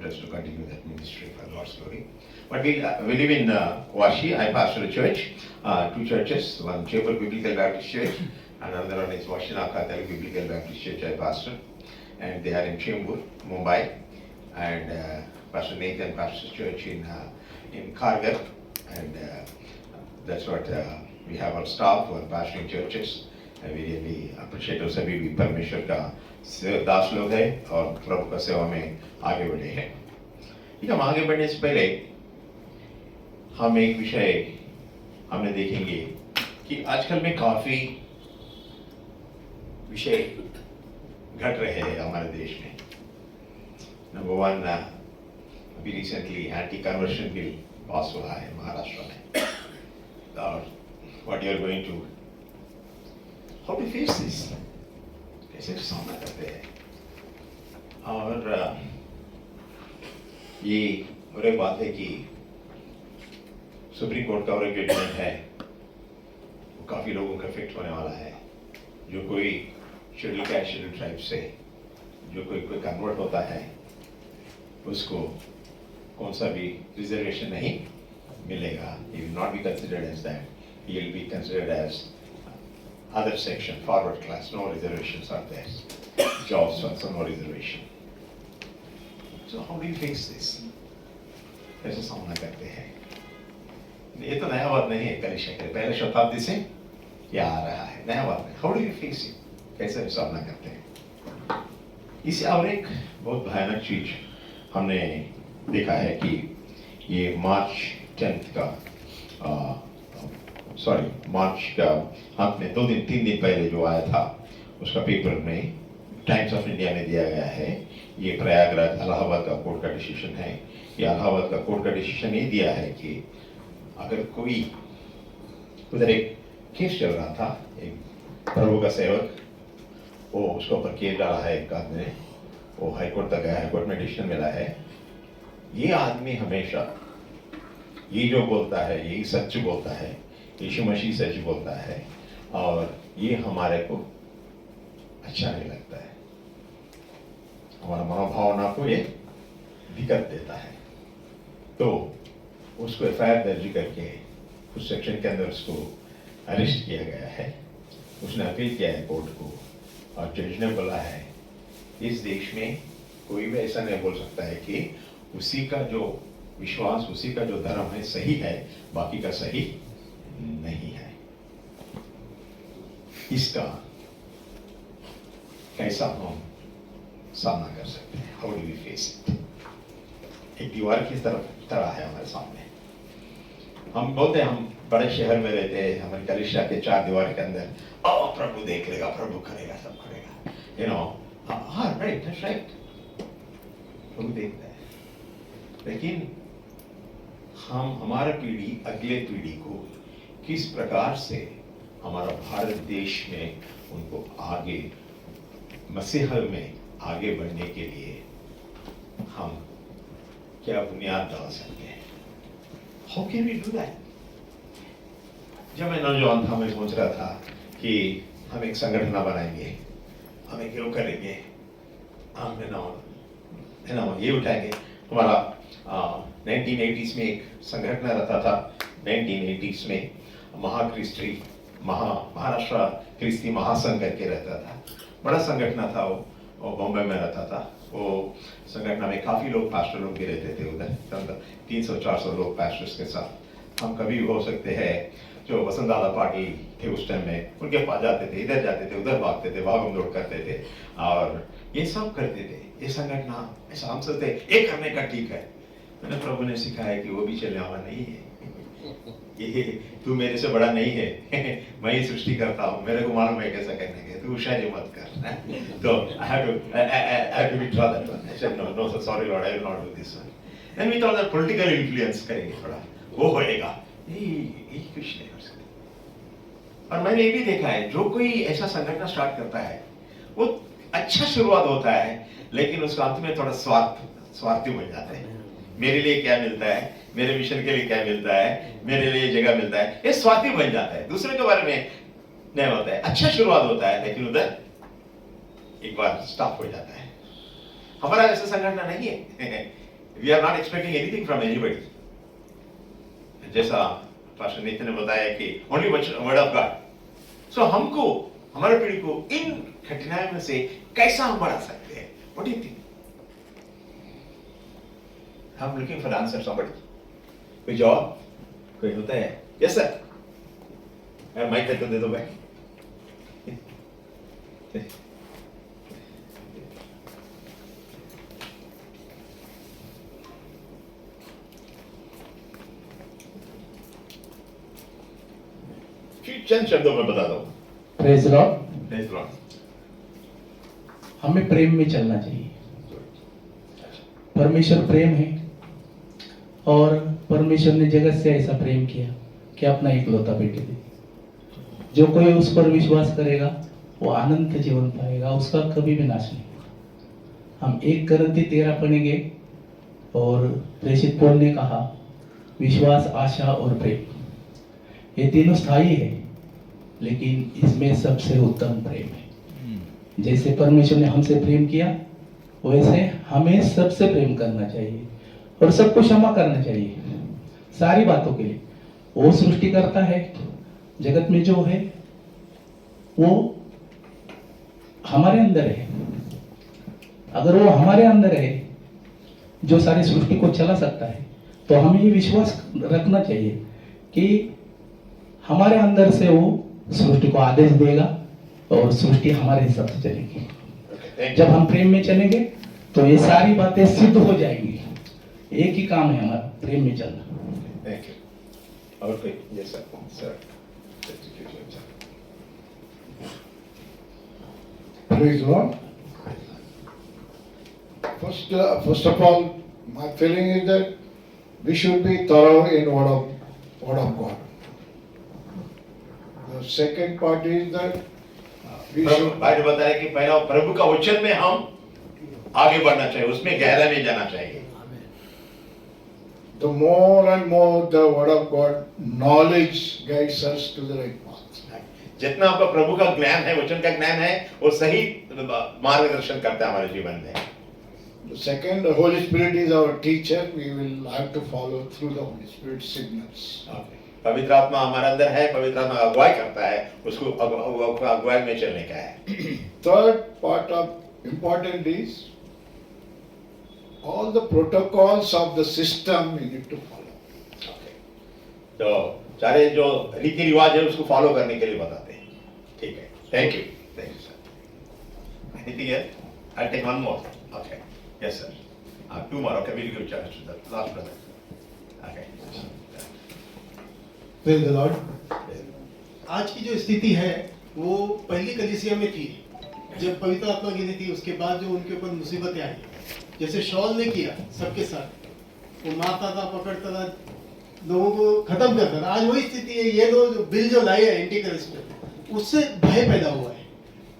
helped us to continue that ministry for God's glory. But we live in Washi. I pastor a church, two churches, one Chapel Biblical Baptist Church, and another one is Washinaka Telugu Biblical Baptist Church I pastor. And they are in Chembur, Mumbai, and Pastor Nathan pastors church in Kargar, and that's what we have our staff who are pastoring churches. And we really appreciate सभी भी परमेश्वर का दास लोग हैं और प्रभु का सेवा में आगे बढ़े हैं। ठीक है, हम आगे बढ़ने से पहले हम एक विषय हमने देखेंगे कि आजकल में काफी विषय घट रहे हैं हमारे देश में। नंबर वन, अभी recently anti conversion bill pass हुआ है महाराष्ट्र में। और what you are going to, how to face this, कैसे सामना करते हैं। और ये बुरी बात है कि सुप्रीम कोर्ट का और एक जजमेंट है, वो काफी लोगों को इफेक्ट होने वाला है। जो कोई शेड्यूल कास्ट शेड्यूल ट्राइब से जो कोई कन्वर्ट होता है उसको कौन सा भी रिजर्वेशन नहीं मिलेगा। He will not be considered as that. He will be considered as other section, forward class. No reservations are there. Jobs also no reservation. So how do you face this? कैसे सामना करते हैं? ये तो नया बात नहीं है कलिशा के, पहले शताब्दी से क्या आ रहा है, नया बात नहीं। How do you face it? कैसे सामना करते हैं? इसे और एक बहुत भयानक चीज हमने देखा है कि ये मार्च 10 का मार्च का अंत में 3 दिन पहले जो आया था उसका पेपर में टाइम्स ऑफ इंडिया में दिया गया है। ये प्रयागराज इलाहाबाद का कोर्ट का डिसीजन है। ये इलाहाबाद का कोर्ट का डिसीजन ये दिया है कि अगर कोई उधर एक केस चल रहा था, एक प्रभु का सेवक, वो उसके ऊपर केस डाला है एक आदमी ने, वो हाईकोर्ट तक गया, हाईकोर्ट में डिसीजन मिला है। ये आदमी हमेशा ये जो बोलता है यही सच बोलता है, यीशु मसीह सच बोलता है, और ये हमारे को अच्छा नहीं लगता है, हमारा मनोभावना को ये दिक्कत देता है। तो उसको एफआईआर दर्ज करके उस सेक्शन के अंदर उसको अरेस्ट किया गया है। उसने अपील किया है कोर्ट को, और जज ने बोला है इस देश में कोई भी ऐसा नहीं बोल सकता है कि उसी का जो विश्वास, उसी का जो धर्म है सही है, बाकी का सही नहीं है। इसका कैसा हम सामना कर सकते हैं? How do we face it? एक दीवार की तरह है हमारे सामने। हम बोलते हैं हम बड़े शहर में रहते हैं, हमारे कलिशा के 4 दीवार के अंदर, ओ प्रभु देख लेगा, प्रभु करेगा, सब करेगा, यू नो। हाँ, राइट, दैट्स राइट, प्रभु देखता है। लेकिन हम हमारा पीढ़ी अगले पीढ़ी को किस प्रकार से हमारा भारत देश में उनको आगे मसीह में आगे बढ़ने के लिए हम क्या बुनियाद डाल सकते हैं? How can we do that? जब मैं नौजवान था, मैं सोच रहा था कि हम एक संगठन बनाएंगे, हम एक योग करेंगे, हम ये उठाएंगे। हमारा 1980s में एक संगठन रहता था, 1980s में महाराष्ट्र क्रिस्ती महासंघ करके रहता था, बड़ा संगठन था वो बॉम्बे में रहता था। वो संगठन में काफी लोग, पास्टर लोग भी रहते थे उधर, 300-400 लोग पास्टर्स के साथ। हम कभी हो सकते हैं जो वसंत दादा पार्टी थे उस टाइम में, उनके पास जाते थे, इधर जाते थे, उधर भागते थे, भागम दौड़ करते थे और ये सब करते थे। ये संगठन ऐसा हम सोचते ये करने का ठीक है। मैंने प्रभु ने सिखाया कि वो भी चलने वाला नहीं है। ये तू मेरे से बड़ा नहीं है, मैं ही सृष्टि करता हूँ, मेरे को मालूम है कैसा करने के, तू शायद मत कर। तो I have to withdraw that one. I said no, sorry Lord, I will not do this one. Then we thought that political influence करेंगे थोड़ा, वो होएगा। ये कुछ नहीं कर सकते। और मैंने ये भी देखा है, जो कोई ऐसा संगठन स्टार्ट करता है वो अच्छा शुरुआत होता है, लेकिन उसका अंत में थोड़ा स्वार्थी बन जाता है। मेरे लिए क्या मिलता है, मेरे मिशन के लिए क्या मिलता है, मेरे लिए जगह मिलता है, ये स्वार्थी बन जाता है, दूसरे के बारे में नहीं होता है। अच्छा शुरुआत होता है लेकिन उधर एक बार स्टॉप हो जाता है। हमारा ऐसा संगठन नहीं है। We are not expecting anything from anybody. जैसा पास्टर नितिन ने बताया कि only word of God. So हमको, हमारे पीढ़ी को इन कठिनाइयों में से कैसा हम बढ़ा सकते हैं? What do you think? I'm looking for answer somebody. कोई जवाब? कोई होता है? Yes sir. माइक तक दे दो भाई. चंद शब्दों में बता दो. Praise Lord. Praise Lord. हमें प्रेम में चलना चाहिए. परमेश्वर प्रेम है और परमेश्वर ने जगत से ऐसा प्रेम किया कि अपना इकलौता बेटे दे. जो कोई उस पर विश्वास करेगा वो अनंत जीवन पाएगा, उसका कभी भी नाश नहीं. हम 1 करंती 13 पढ़ेंगे और प्रेषित पौल ने कहा विश्वास, आशा और प्रेम ये तीनों स्थायी है, लेकिन इसमें सबसे उत्तम प्रेम है. जैसे परमेश्वर ने हमसे प्रेम किया वैसे हमें सबसे प्रेम करना चाहिए और सबको क्षमा करना चाहिए सारी बातों के लिए. वो सृष्टि करता है, जगत में जो है वो हमारे अंदर है. अगर वो हमारे अंदर है जो सारी सृष्टि को चला सकता है, तो हमें ये विश्वास रखना चाहिए कि हमारे अंदर से वो सृष्टि को आदेश देगा और सृष्टि हमारे हिसाब से चलेगी. जब हम प्रेम में चलेंगे तो ये सारी बातें सिद्ध हो जाएंगी. एक ही काम है हमारा, प्रेम में चलना. Thank you. और कोई? Yes sir. Praise Lord. First of all, my feeling is that we should be thorough in word of God. The second part is that we should. भाई ने बताया कि पहला प्रभु का वचन में हम आगे बढ़ना चाहिए, उसमें गहराई में जाना चाहिए. The more and more the word of God knowledge guides us to the right path. जितना आपका प्रभु का ज्ञान है, वचन का ज्ञान है, वो सही मार्गदर्शन करता है हमारे जीवन में. The second, the Holy Spirit is our teacher. We will have to follow through the Holy Spirit signals. पवित्र आत्मा हमारे अंदर है, पवित्र आत्मा अगुवाई करता है, उसको अगुवाई में चलने का है. Third part of important is all the protocols of the system we need to follow. तो सारे जो रीति रिवाज है उसको फॉलो करने के लिए बताते हैं. ठीक है. Thank you sir. Anything else? I take one more. Okay. Yes sir. Two more. Okay, we'll give chance to the last brother. Okay. Praise the lord. आज की जो स्थिति है वो पहली कलीसिया में थी जब पवित्र आत्मा गिरी थी. उसके बाद जो उनके ऊपर मुसीबतें आई, जैसे शॉल ने किया सबके साथ, वो मारता था, पकड़ता था, लोगों को खत्म करता था. आज वही स्थिति है. ये लोग बिल जो लाए हैं एंटी करप्शन, उससे भय पैदा हुआ है.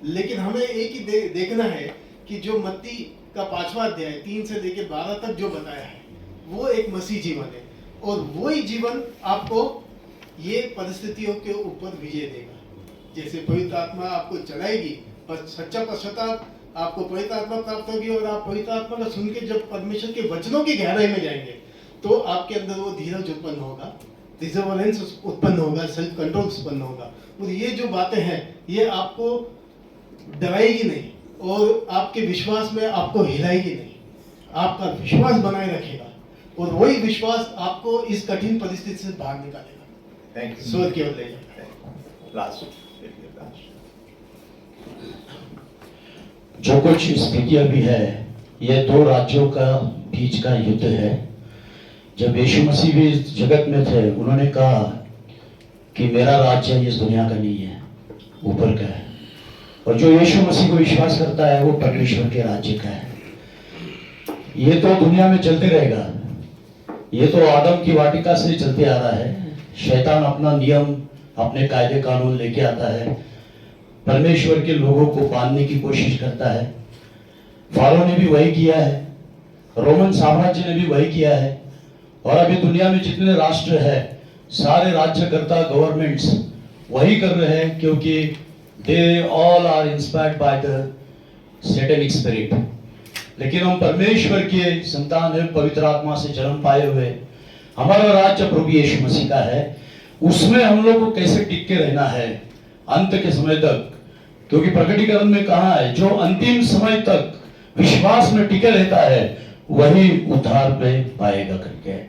लेकिन हमें एक ही देखना है कि जो मत्ती का 5वां अध्याय 3 से लेकर 12 तक जो बताया है वो एक मसीह जीवन है, और वही जीवन आपको ये परिस्थितियों के ऊपर विजय देगा. जैसे पवित्र आत्मा आपको चलाएगी, पर सच्चा पश्चाताप आपको पवित्र आत्मा प्राप्त होगी, और आप पवित्र आत्मा का सुन के जब परमेश्वर के वचनों की गहराई में जाएंगे तो आपके अंदर वो धीरज उत्पन्न होगा, रिजर्वेंस उत्पन्न होगा, सेल्फ कंट्रोल उत्पन्न होगा. और ये जो बातें हैं ये आपको डराएगी नहीं और आपके विश्वास में आपको हिलाएगी नहीं. आपका विश्वास बनाए रखेगा और वही विश्वास आपको इस कठिन परिस्थिति से बाहर निकालेगा. Thank you. स्वर्ग की ओर ले जाएगा. लास्ट. जो कुछ स्थितियां भी है, ये 2 राज्यों का बीच का युद्ध है. जब यीशु मसीह भी इस जगत में थे, उन्होंने कहा कि मेरा राज्य इस दुनिया का नहीं है, ऊपर का है. और जो यीशु मसीह को विश्वास करता है वो परमेश्वर के राज्य का है. ये तो दुनिया में चलते रहेगा. ये तो आदम की वाटिका से चलते आ रहा है. शैतान अपना नियम, अपने कायदे कानून लेके आता है, परमेश्वर के लोगों को बांधने की कोशिश करता है. फारो ने भी वही किया है, रोमन साम्राज्य ने भी वही किया है, और अभी दुनिया में जितने राष्ट्र है, सारे राज्यकर्ता, गवर्नमेंट्स वही कर रहे हैं, क्योंकि they all are inspired by the satanic spirit. लेकिन हम परमेश्वर के संतान है, पवित्र आत्मा से जन्म पाए हुए। हमारा राज्य प्रभु यीशु मसीह का है, उसमें हम लोग को कैसे टिक के रहना है अंत के समय तक, क्योंकि प्रकटीकरण में कहा है जो अंतिम समय तक विश्वास में टिके रहता है वही उद्धार में पाएगा करके।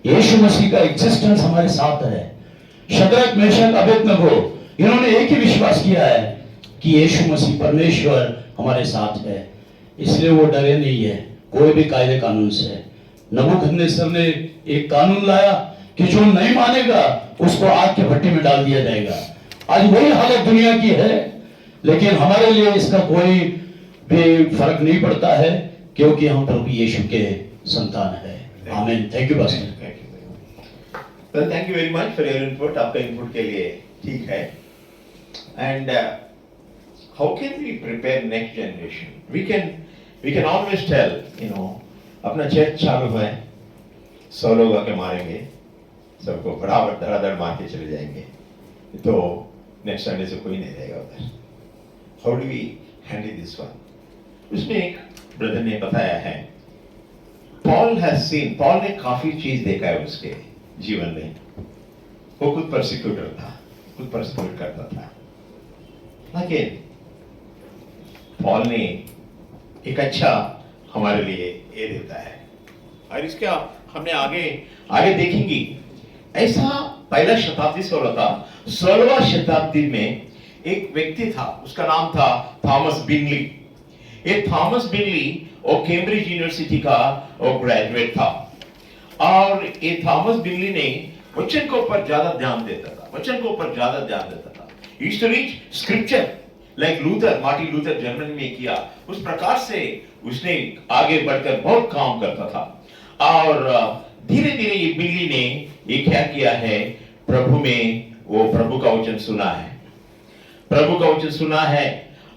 यीशु मसीह का एग्जिस्टेंस हमारे साथ है। शद्रक, मेशक, अबेदनगो इन्होंने एक ही विश्वास किया है कि यीशु मसीह परमेश्वर हमारे साथ है, इसलिए वो डरे नहीं है कोई भी कायदे कानून से। नबूकदनेस्सर ने एक कानून लाया कि जो नहीं मानेगा उसको आग के भट्टी में डाल दिया जाएगा। आज वही हालत दुनिया की है, लेकिन हमारे लिए इसका कोई भी फर्क नहीं पड़ता है क्योंकि हम प्रभु यीशु के संतान है। आमीन। Thank you pastor. Well, thank you very much for your input. आपका input के लिए ठीक है। And how can we prepare next generation? We can always tell, you know, अपना चर्च चालू है, 100 लोग आके मारेंगे, सबको बराबर धड़ाधड़ मार के चले जाएंगे, तो नेक्स्ट संडे से कोई नहीं रहेगा उधर। How do we handle this one? उसमें एक ब्रदर ने बताया है, पॉल ने काफी चीज देखा है उसके जीवन में। वो खुद परसिक्यूटर था, खुद परसिक्यूट करता था, लेकिन पॉल ने एक अच्छा हमारे लिए ये देता है, और इसके हमने आगे देखेंगे। ऐसा पहला शताब्दी से हो रहा था, 16वां शताब्दी में एक व्यक्ति था, उसका नाम था थॉमस बिनली। ये थॉमस बिनली और कैम्ब्रिज यूनिवर्सिटी का वो ग्रेजुएट था, और ये थॉमस बिनली ने वचन के ऊपर ज्यादा ध्यान देता था, वचन के ऊपर ज्यादा ध्यान देता था। He used to read scripture like Martin Luther Germany में किया, उस प्रकार से उसने आगे बढ़कर बहुत काम करता था। और धीरे धीरे ये बिनली ने ये क्या किया है, प्रभु में वो प्रभु का वचन सुना है, प्रभु का वचन सुना है,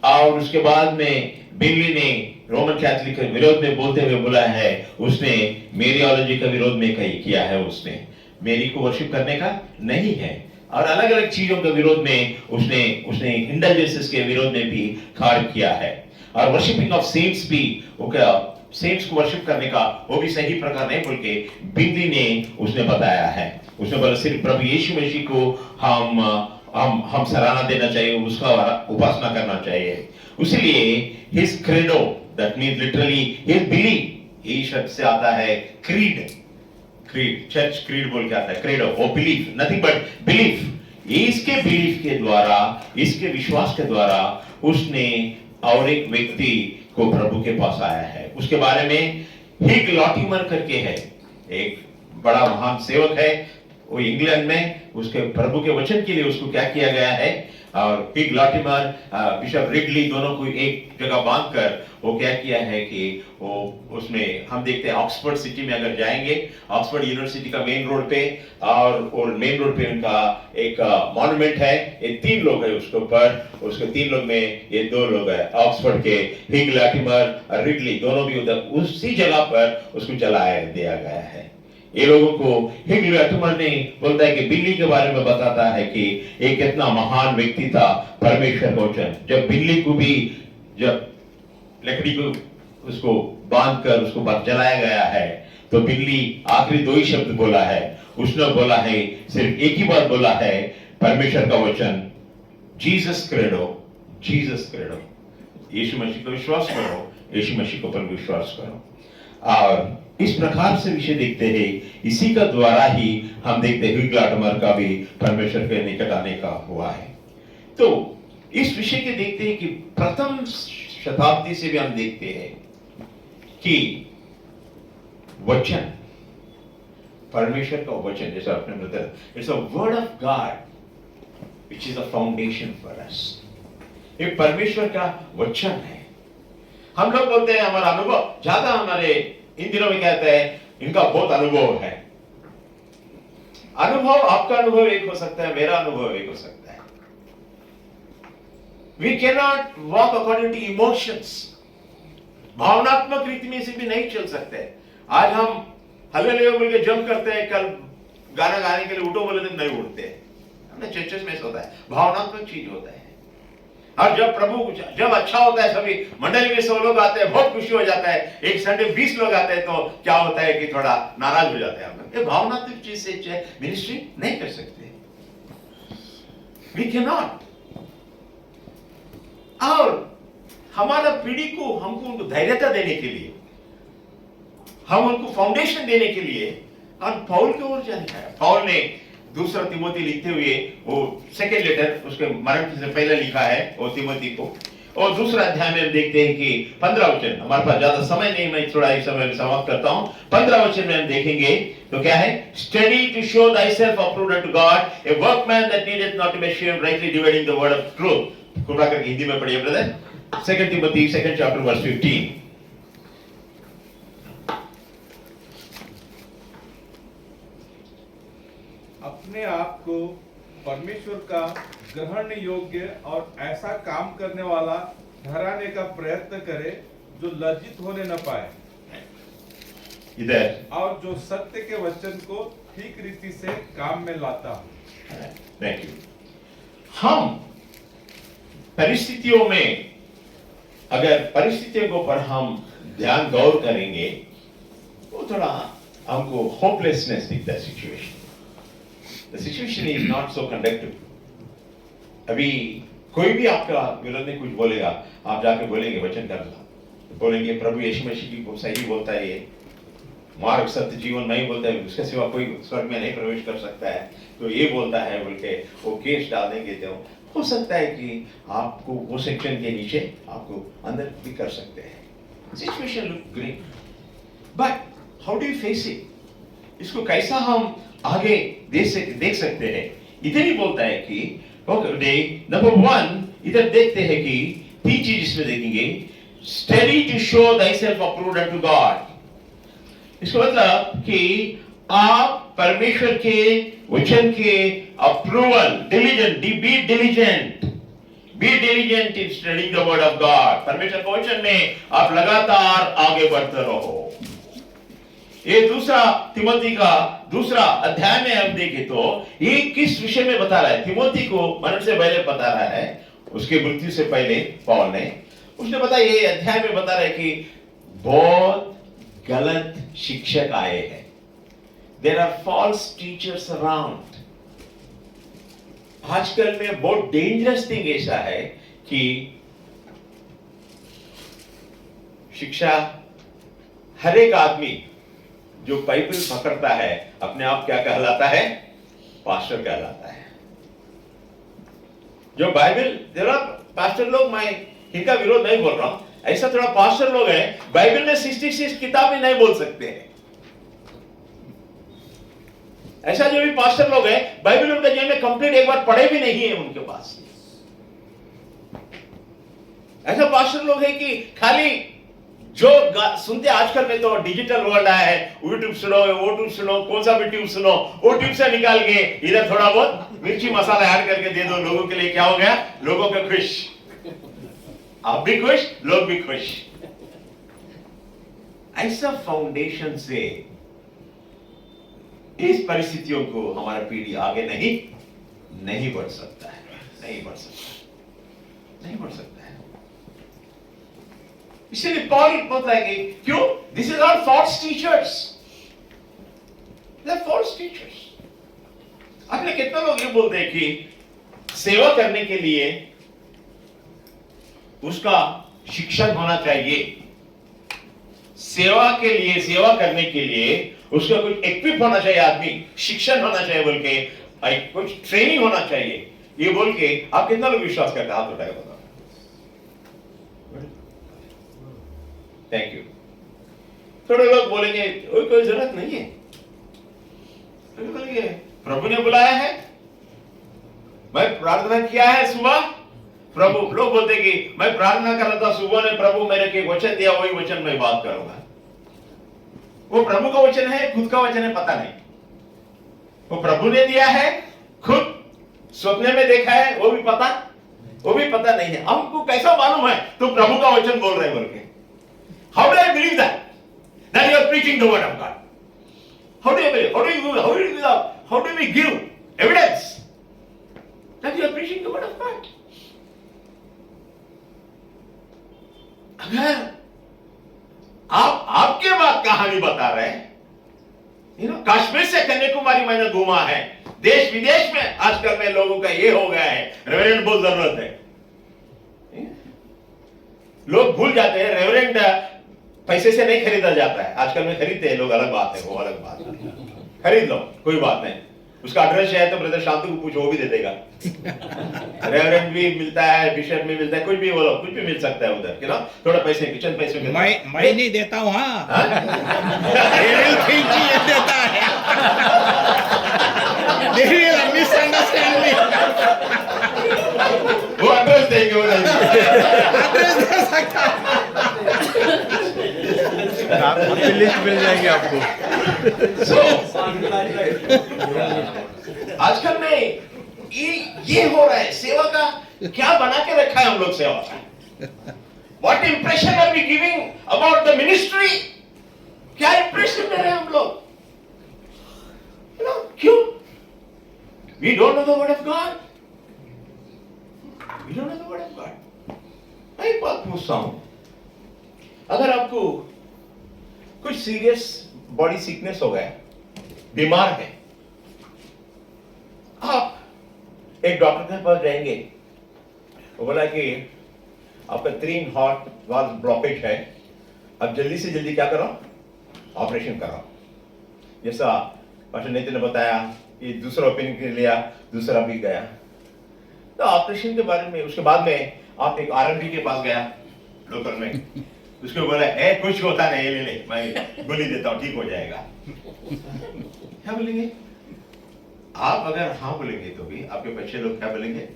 और उसके बाद में बिनली ने रोमन कैथोलिक के विरोध में बोलते हुए बोला है, उसने मेरियोलॉजी का विरोध में कही किया है, उसने मेरी को वर्शिप करने का नहीं है, और अलग अलग चीजों के विरोध में उसने इंडल्जेंसेस के विरोध में भी खड़ा किया है। और वर्शिपिंग ऑफ सेंट्स भी, वो क्या सेंट्स को वर्शिप करने का वो भी सही प्रकार नहीं बोल के बिनली ने उसने बताया है। उसने बोला सिर्फ प्रभु यीशु मसीह को हम सराहना देना चाहिए, उसका उपासना करना चाहिए। इसलिए his credo, that means literally his belief, ये शब्द से आता है creed, चर्च क्रीड बोल के आता है, credo or belief, nothing but belief। इसके बिलीफ के द्वारा, इसके विश्वास के द्वारा उसने और एक व्यक्ति को प्रभु के पास आया है। उसके बारे में हिग लॉटिमर करके है, एक बड़ा महान सेवक है, वो इंग्लैंड में, उसके प्रभु के वचन के लिए उसको क्या किया गया है, और हिग लॉटिमर, बिशप रिडली दोनों को एक जगह बांधकर वो क्या किया है कि वो उसमें हम देखते हैं ऑक्सफोर्ड सिटी में अगर जाएंगे, ऑक्सफोर्ड यूनिवर्सिटी का मेन रोड पे, और मेन रोड पे उनका एक मॉन्यूमेंट है, ये 3 लोग है उसके ऊपर, उसके 3 लोग में ये 2 लोग है ऑक्सफोर्ड के, हिग लॉटिमर और रिडली, दोनों भी उधर उसी जगह पर उसको जलाया दिया गया है। ये लोगों को हिग लॉटिमर ने बोलता है कि बिल्ली के बारे में बताता है कि एक कितना महान व्यक्ति था परमेश्वर का वचन। जब बिल्ली को भी जब लकड़ी को उसको बांधकर उसको जलाया गया है, तो बिल्ली आखिरी 2 ही शब्द बोला है, उसने बोला है, सिर्फ एक ही बात बोला है, परमेश्वर का वचन, जीसस क्रेडो, जीसस क्रेडो, यीशु मसीह को विश्वास करो, यीशु मसीह को पर विश्वास करो। और इस प्रकार से विषय देखते हैं, इसी का द्वारा ही हम देखते हैं हिग लॉटिमर का भी परमेश्वर के निकट आने का हुआ है। तो इस विषय के देखते हैं कि प्रथम शताब्दी से भी हम देखते हैं कि वचन, परमेश्वर का वचन, जैसा आपने बताया, it's a word of God which is a foundation for us. ये परमेश्वर का वचन है। हम लोग बोलते हैं हमारा अनुभव, ज्यादा हमारे इन दिनों में कहते हैं इनका बहुत अनुभव है। अनुभव, आपका अनुभव एक हो सकता है, मेरा अनुभव एक हो सकता है। We cannot walk according to emotions। भावनात्मक रीति में से भी नहीं चल सकते। आज हम हालेलुया बोल के जंप करते हैं, कल गाना गाने के लिए उठो बोले तो नहीं उठते। हमने चर्चेस में ऐसा होता है, भावनात्मक चीज होता है। और जब अच्छा होता है, सभी मंडली में 100 लोग आते हैं, बहुत खुशी हो जाता है। एक संडे 20 लोग आते हैं तो क्या होता है कि थोड़ा नाराज हो जाते हैं हम लोग। ये भावनात्मक चीज से मिनिस्ट्री नहीं कर सकते, वी कैन नॉट। और हमारा पीढ़ी को, हमको उनको धैर्यता देने के लिए, हम उनको फाउंडेशन देने के लिए और पौल की ओर जाने का। पौल ने दूसरा तिमोथी लिखते हुए वो सेकंड लेटर उसके मरण से पहले लिखा है वो तिमोथी को, और दूसरा अध्याय में हम देखते हैं कि 15 वचन, हमारे पास ज्यादा समय नहीं, मैं थोड़ा इस समय समाप्त करता हूं। 15 वचन में हम देखेंगे तो क्या है, study to show thyself approved unto God, a workman that needeth not to be ashamed, rightly dividing the word of truth। कृपा करके हिंदी में पढ़िए brother, 2 Timothy 2nd chapter verse 15। अपने आप को परमेश्वर का ग्रहण योग्य और ऐसा काम करने वाला ठहराने का प्रयत्न करे जो लज्जित होने न पाए, इधर और जो सत्य के वचन को ठीक रीति से काम में लाता हो। Thank you. हम परिस्थितियों में, अगर परिस्थितियों के ऊपर हम ध्यान गौर करेंगे तो थोड़ा हमको होपलेसनेस दिखता है। The situation is not so conductive। अभी कोई भी आपका विरोध में कुछ बोलेगा, आप जाके बोलेंगे वचन का, बोलेंगे प्रभु यीशु मसीह की सही बोलता है, ये मार्ग सत्य जीवन नहीं बोलता है, उसके सिवा कोई स्वर्ग में नहीं प्रवेश कर सकता है, तो ये बोलता है बोल के वो केस डाल देंगे। तो हो सकता है कि आपको वो सेक्शन के नीचे आपको अंदर भी कर सकते हैं। Situation look great, but how do you face it? इसको कैसा हम आगे देख सकते हैं? इधर ही बोलता है कि नंबर 1 इधर देखते हैं कि 3 चीज इसमें देखेंगे। Study to show thyself approved unto God। इसका मतलब कि आप परमेश्वर के वचन के approval, be diligent in studying the word of God. परमेश्वर के वचन में आप लगातार आगे बढ़ते रहो। ये दूसरा तिमोथी का दूसरा अध्याय में हम देखें तो ये किस विषय में बता रहा है? तिमोथी को मरण से पहले बता रहा है, उसके मृत्यु से पहले पौल ने उसने बताया, ये अध्याय में बता रहा है कि बहुत गलत शिक्षक आए हैं। There are false teachers around. आजकल में बहुत डेंजरस थिंग ऐसा है कि शिक्षा, हर एक आदमी जो बाइबल पकड़ता है अपने आप क्या कहलाता है? पास्टर कहलाता है। जो बाइबल, जरा पास्टर लोग, मैं इनका विरोध नहीं बोल रहा हूं, ऐसा थोड़ा पास्टर लोग हैं बाइबल में 66 किताबें नहीं बोल सकते हैं। ऐसा जो भी पास्टर लोग हैं बाइबल उनका जीवन में कंप्लीट एक बार पढ़े भी नहीं है उनके पास। ऐसा पास्टर लोग हैं कि खाली जो सुनते, आजकल में तो डिजिटल वर्ल्ड आया है, यूट्यूब सुनो, वो ट्यूब सुनो, कौन सा भी ट्यूब सुनो, वो ट्यूब से निकाल के इधर थोड़ा बहुत मिर्ची मसाला ऐड करके दे दो लोगों के लिए, क्या हो गया? लोगों को खुश, आप भी खुश, लोग भी खुश। ऐसा फाउंडेशन से इस परिस्थितियों को हमारा पीढ़ी आगे नहीं बढ़ सकता है, नहीं बढ़ सकता है। इसलिए पॉल बोलता है कि क्यों? This is all false teachers, they are false teachers. आपने कितना लोग ये बोलते हैं कि सेवा करने के लिए उसका शिक्षण होना चाहिए, सेवा के लिए, सेवा करने के लिए उसका कुछ इक्विप होना चाहिए, आदमी शिक्षण होना चाहिए बोल के, कुछ ट्रेनिंग होना चाहिए, ये बोल के आप कितना लोग विश्वास करते हैं? हाथ उठाएगा बताओ। Thank you. थोड़े लोग बोलेंगे कोई जरूरत नहीं है, बोलेंगे प्रभु ने बुलाया है, मैं प्रार्थना किया है सुबह, प्रभु, लोग बोलते कि मैं प्रार्थना कर रहा था सुबह ने, प्रभु मेरे के वचन दिया, वही वचन मैं बात करूंगा। वो प्रभु का वचन है, खुद का वचन है, पता नहीं। वो प्रभु ने दिया है, खुद स्वप्न में देखा है, वो भी पता नहीं है। हमको कैसा मालूम है तो प्रभु का वचन बोल रहे बोल के? How do I believe that you are preaching the word of God? How do you believe? How do we give evidence that you are preaching the word of God? अगर आप आपके बाद कहानी बता रहे हैं, कश्मीर से कन्याकुमारी मैंने घूमा है, देश विदेश में आजकल में लोगों का ये हो गया है, रेवरेंड बहुत जरूरत है। लोग भूल जाते हैं रेवरेंड पैसे से नहीं खरीदा जाता है, आजकल में खरीदते हैं लोग, अलग बात है, वो अलग बात है। खरीद लो, कोई बात नहीं। उसका एड्रेस है तो ब्रदर शांति को पूछो, वो भी दे देगा। रेवरेंड भी मिलता है, बिशप भी मिलता है, कुछ भी बोलो, कुछ भी मिल सकता है उधर, थोड़ा पैसे, किचन पैसे मिलता है। मैं नहीं देता हूँ, हाँ ये देता है। वो एड्रेस देंगे, वो एड्रेस दे सकता है। लिस्ट मिल जाएंगे आपको। आजकल में ये हो रहा है, सेवा का क्या बना के रखा है हम लोग सेवा का? What impression are we giving about the ministry? क्या impression दे रहे हैं हम लोग? क्यों? We don't know the word of God. We don't know the word of God. मैं एक बात पूछता हूं, अगर आपको कुछ सीरियस बॉडी सिकनेस हो गया, बीमार है, आप एक डॉक्टर के पास जाएंगे, वो बोला कि आपका 3 हार्ट वाल्व ब्लॉकेज है, अब जल्दी से जल्दी क्या करो, ऑपरेशन करो। जैसा पास्टर नितिन ने बताया, ये दूसरा ओपिनियन के लिया, दूसरा भी गया, तो ऑपरेशन के बारे में उसके बाद में आप एक आरएमपी के पास गया लोकल में, उसको बोला है कुछ होता नहीं, ले ले मैं गोली देता हूं, ठीक हो जाएगा। क्या बोलेंगे आप? अगर हाँ बोलेंगे तो भी आपके बच्चे लोग क्या बोलेंगे?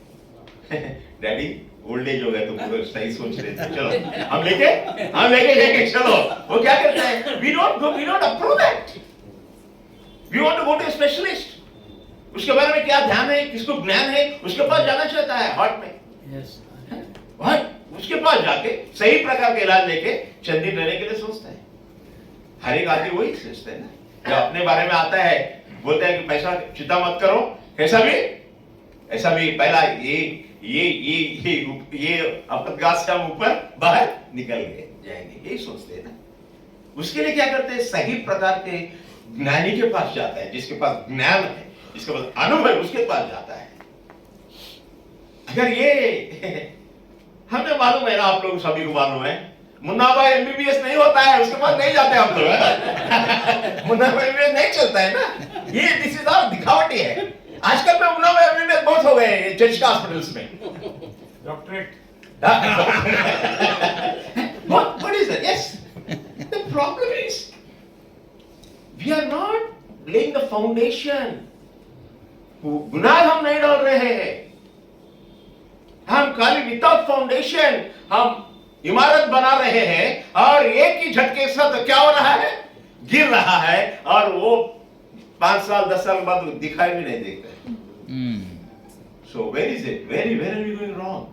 डैडी ओल्ड एज हो गया, तुम तो सही सोच रहे थे, चलो हम लेके चलो। वो क्या करता है? We don't approve that, we want to go to specialist. उसके बारे में क्या ध्यान है, किसको ज्ञान है, उसके पास जाना चाहता है हार्ट में। उसके पास जाके सही प्रकार के इलाज लेके चंदी लेने के लिए सोचता है। हर एक आदमी वही सोचते हैं ना, जो अपने बारे में आता है बोलते हैं कि पैसा चिंता मत करो, ऐसा भी पहला ये अपघात से हम ऊपर बाहर निकल गए जाएंगे, यही सोचते हैं ना। उसके लिए क्या करते हैं? सही प्रकार के ज्ञानी के पास जाता है, जिसके पास ज्ञान है, जिसके पास अनुभव है, उसके पास जाता है। अगर ये हमें मालूम है ना, आप लोग सभी को मालूम है, मुन्ना भाई एमबीबीएस नहीं होता है, उसके पास नहीं जाते हम लोग। मुन्ना भाई एमबीबीएस नहीं चलता है ना, ये दिस इज ऑल दिखावटी है। आजकल में मुन्ना भाई एमबीबीएस बहुत हो गए चर्च के हॉस्पिटल्स में, doctorate. What is it? Yes, the problem is we are not laying the foundation. बुनियाद हम नहीं डाल रहे हैं, हम खाली विदाउट फाउंडेशन हम इमारत बना रहे हैं, और एक ही झटके के साथ क्या हो रहा है? गिर रहा है, और वो 5 साल 10 साल बाद दिखाई भी नहीं देता है। So where is it? Where are we going wrong?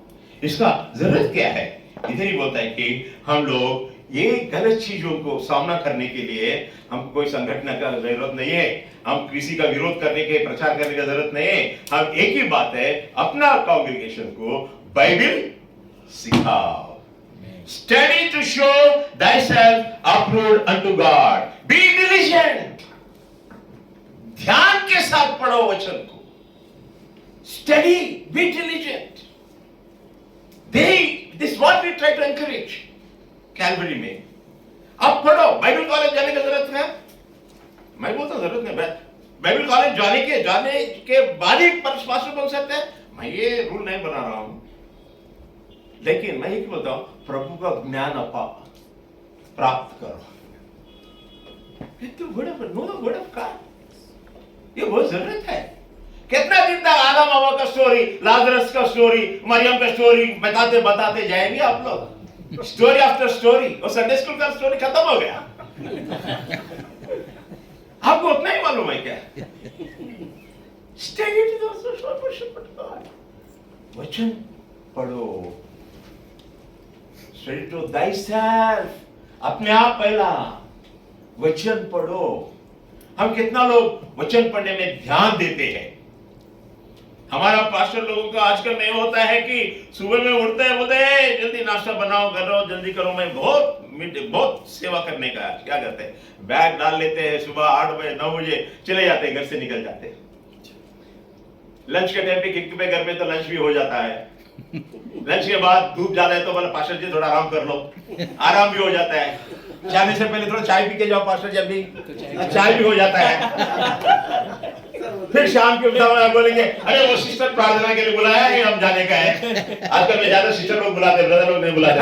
इसका जरूरत क्या है? इधर ही बोलता है कि हम लोग ये गलत चीजों को सामना करने के लिए हमको कोई संगठन का जरूरत नहीं है, हम किसी का विरोध करने के प्रचार करने का जरूरत नहीं है। हम एक ही बात है, अपना कांग्रेगेशन को बाइबल सिखाओ। Study to show thyself approved unto God. Be diligent. ध्यान के साथ पढ़ो वचन को। Study, be diligent. This is what we try to encourage. Calvary में अब पढ़ो। बाइबल कॉलेज जाने की जरूरत है? मैं बोलता हूं जरूरत नहीं। बाइबल कॉलेज जाने के बाद ही पास्टर बोल सकते हैं, मैं ये रूल नहीं बना रहा हूं, लेकिन मैं ये बोलता हूं प्रभु का ज्ञान प्राप्त करो। Know the word of God, ये बहुत जरूरत है। कितना दिन तक आदम हवा का स्टोरी, लाजरस का स्टोरी, मरियम का स्टोरी बताते जाएंगे आप लोग? Story after story. और संडे स्कूल का स्टोरी खत्म हो गया। आपको उतना ही मालूम है क्या? स्टडी टू द वचन पढ़ो। स्टडी टू thyself, अपने आप पहला वचन पढ़ो। हम कितना लोग वचन पढ़ने में ध्यान देते हैं? हमारा पास्टर लोगों का आजकल में होता है कि सुबह में उठते हैं, बोलते हैं जल्दी नाश्ता बनाओ, करो, जल्दी करो। मैं बहुत सेवा करने का है। क्या करते हैं, बैग डाल लेते हैं, सुबह 8 बजे 9 बजे चले जाते हैं, घर से निकल जाते हैं। लंच के टाइम पे किक पे घर पे तो लंच भी हो जाता है। लंच के बाद धूप ज्यादा है तो बोला पास्टर जी थोड़ा आराम कर लो, आराम भी हो जाता है। जाने से पहले थोड़ा चाय पी के जाओ पास्टर जी, अभी चाय भी हो जाता है। फिर शाम के बोलेंगे अरे वो सिस्टर प्रार्थना के लिए बुलाया है, हम जाने का है। आजकल में ज्यादा सिस्टर लोग बुलाते, ब्रदर लोग नहीं बुलाते।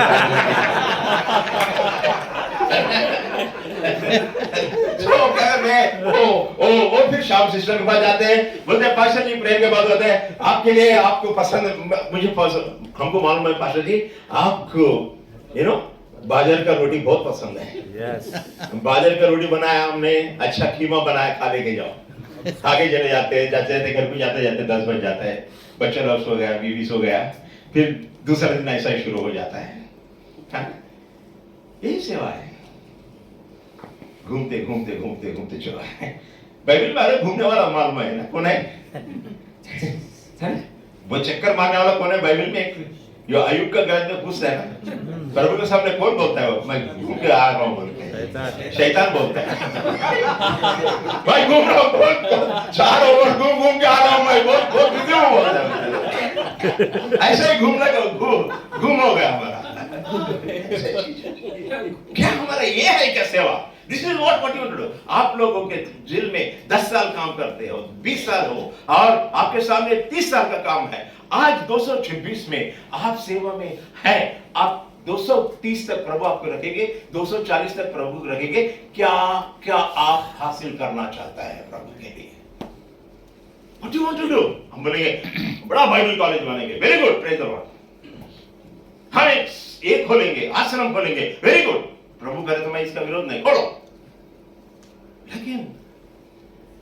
वो फिर शाम सिस्टर के पास जाते हैं, बोलते हैं पास्टर जी प्रेयर के बाद होते हैं आपके लिए, आपको पसंद, मुझे पसंद, हमको मालूम है पास्टर जी आपको बाजर का रोटी बहुत पसंद है। बाजर का रोटी बनाया हमने, अच्छा कीमा बनाया, खा लेके जाओ। आगे चले जाते हैं, जाते जाते घर पे जाते जाते 10 बज जाता है, बच्चा लोग सो गया, बीवी सो गया, फिर दूसरा दिन ऐसा ही शुरू हो जाता है। यही सेवा है, घूमते घूमते घूमते घूमते चला है। बाइबल में घूमने वाला मालूम है ना कौन है? वो चक्कर मारने वाला कौन है बाइबल में? जो अयुब का ग्रंथ में पूछता है ना, प्रभु के सामने कौन बोलता है? मैं घूम के आ रहा हूँ बोल के, शैतान बोलता है। भाई घूम रहा हूँ, चारों ओर घूम घूम के आ रहा हूँ, मैं बहुत बिजी हूँ बोलता है। ऐसे ही घूमने का घूम हो गया हमारा। क्या हमारा ये है क्या सेवा? This is what you do. आप लोगों के दिल में 10 साल काम करते हो, 20 साल हो, और आपके सामने 30 साल का काम है। आज 226 में आप सेवा में है, आप 230 तक प्रभु आपको रखेंगे, 240 तक प्रभु रखेंगे। क्या क्या आप हासिल करना चाहता है प्रभु के लिए? What do you want to do? हम बोलेंगे बड़ा बाइबल कॉलेज बनेंगे, very good, praise the Lord. हम एक खोलेंगे, आश्रम खोलेंगे, वेरी गुड, प्रभु करे तो मैं इसका विरोध नहीं, खोलो। लेकिन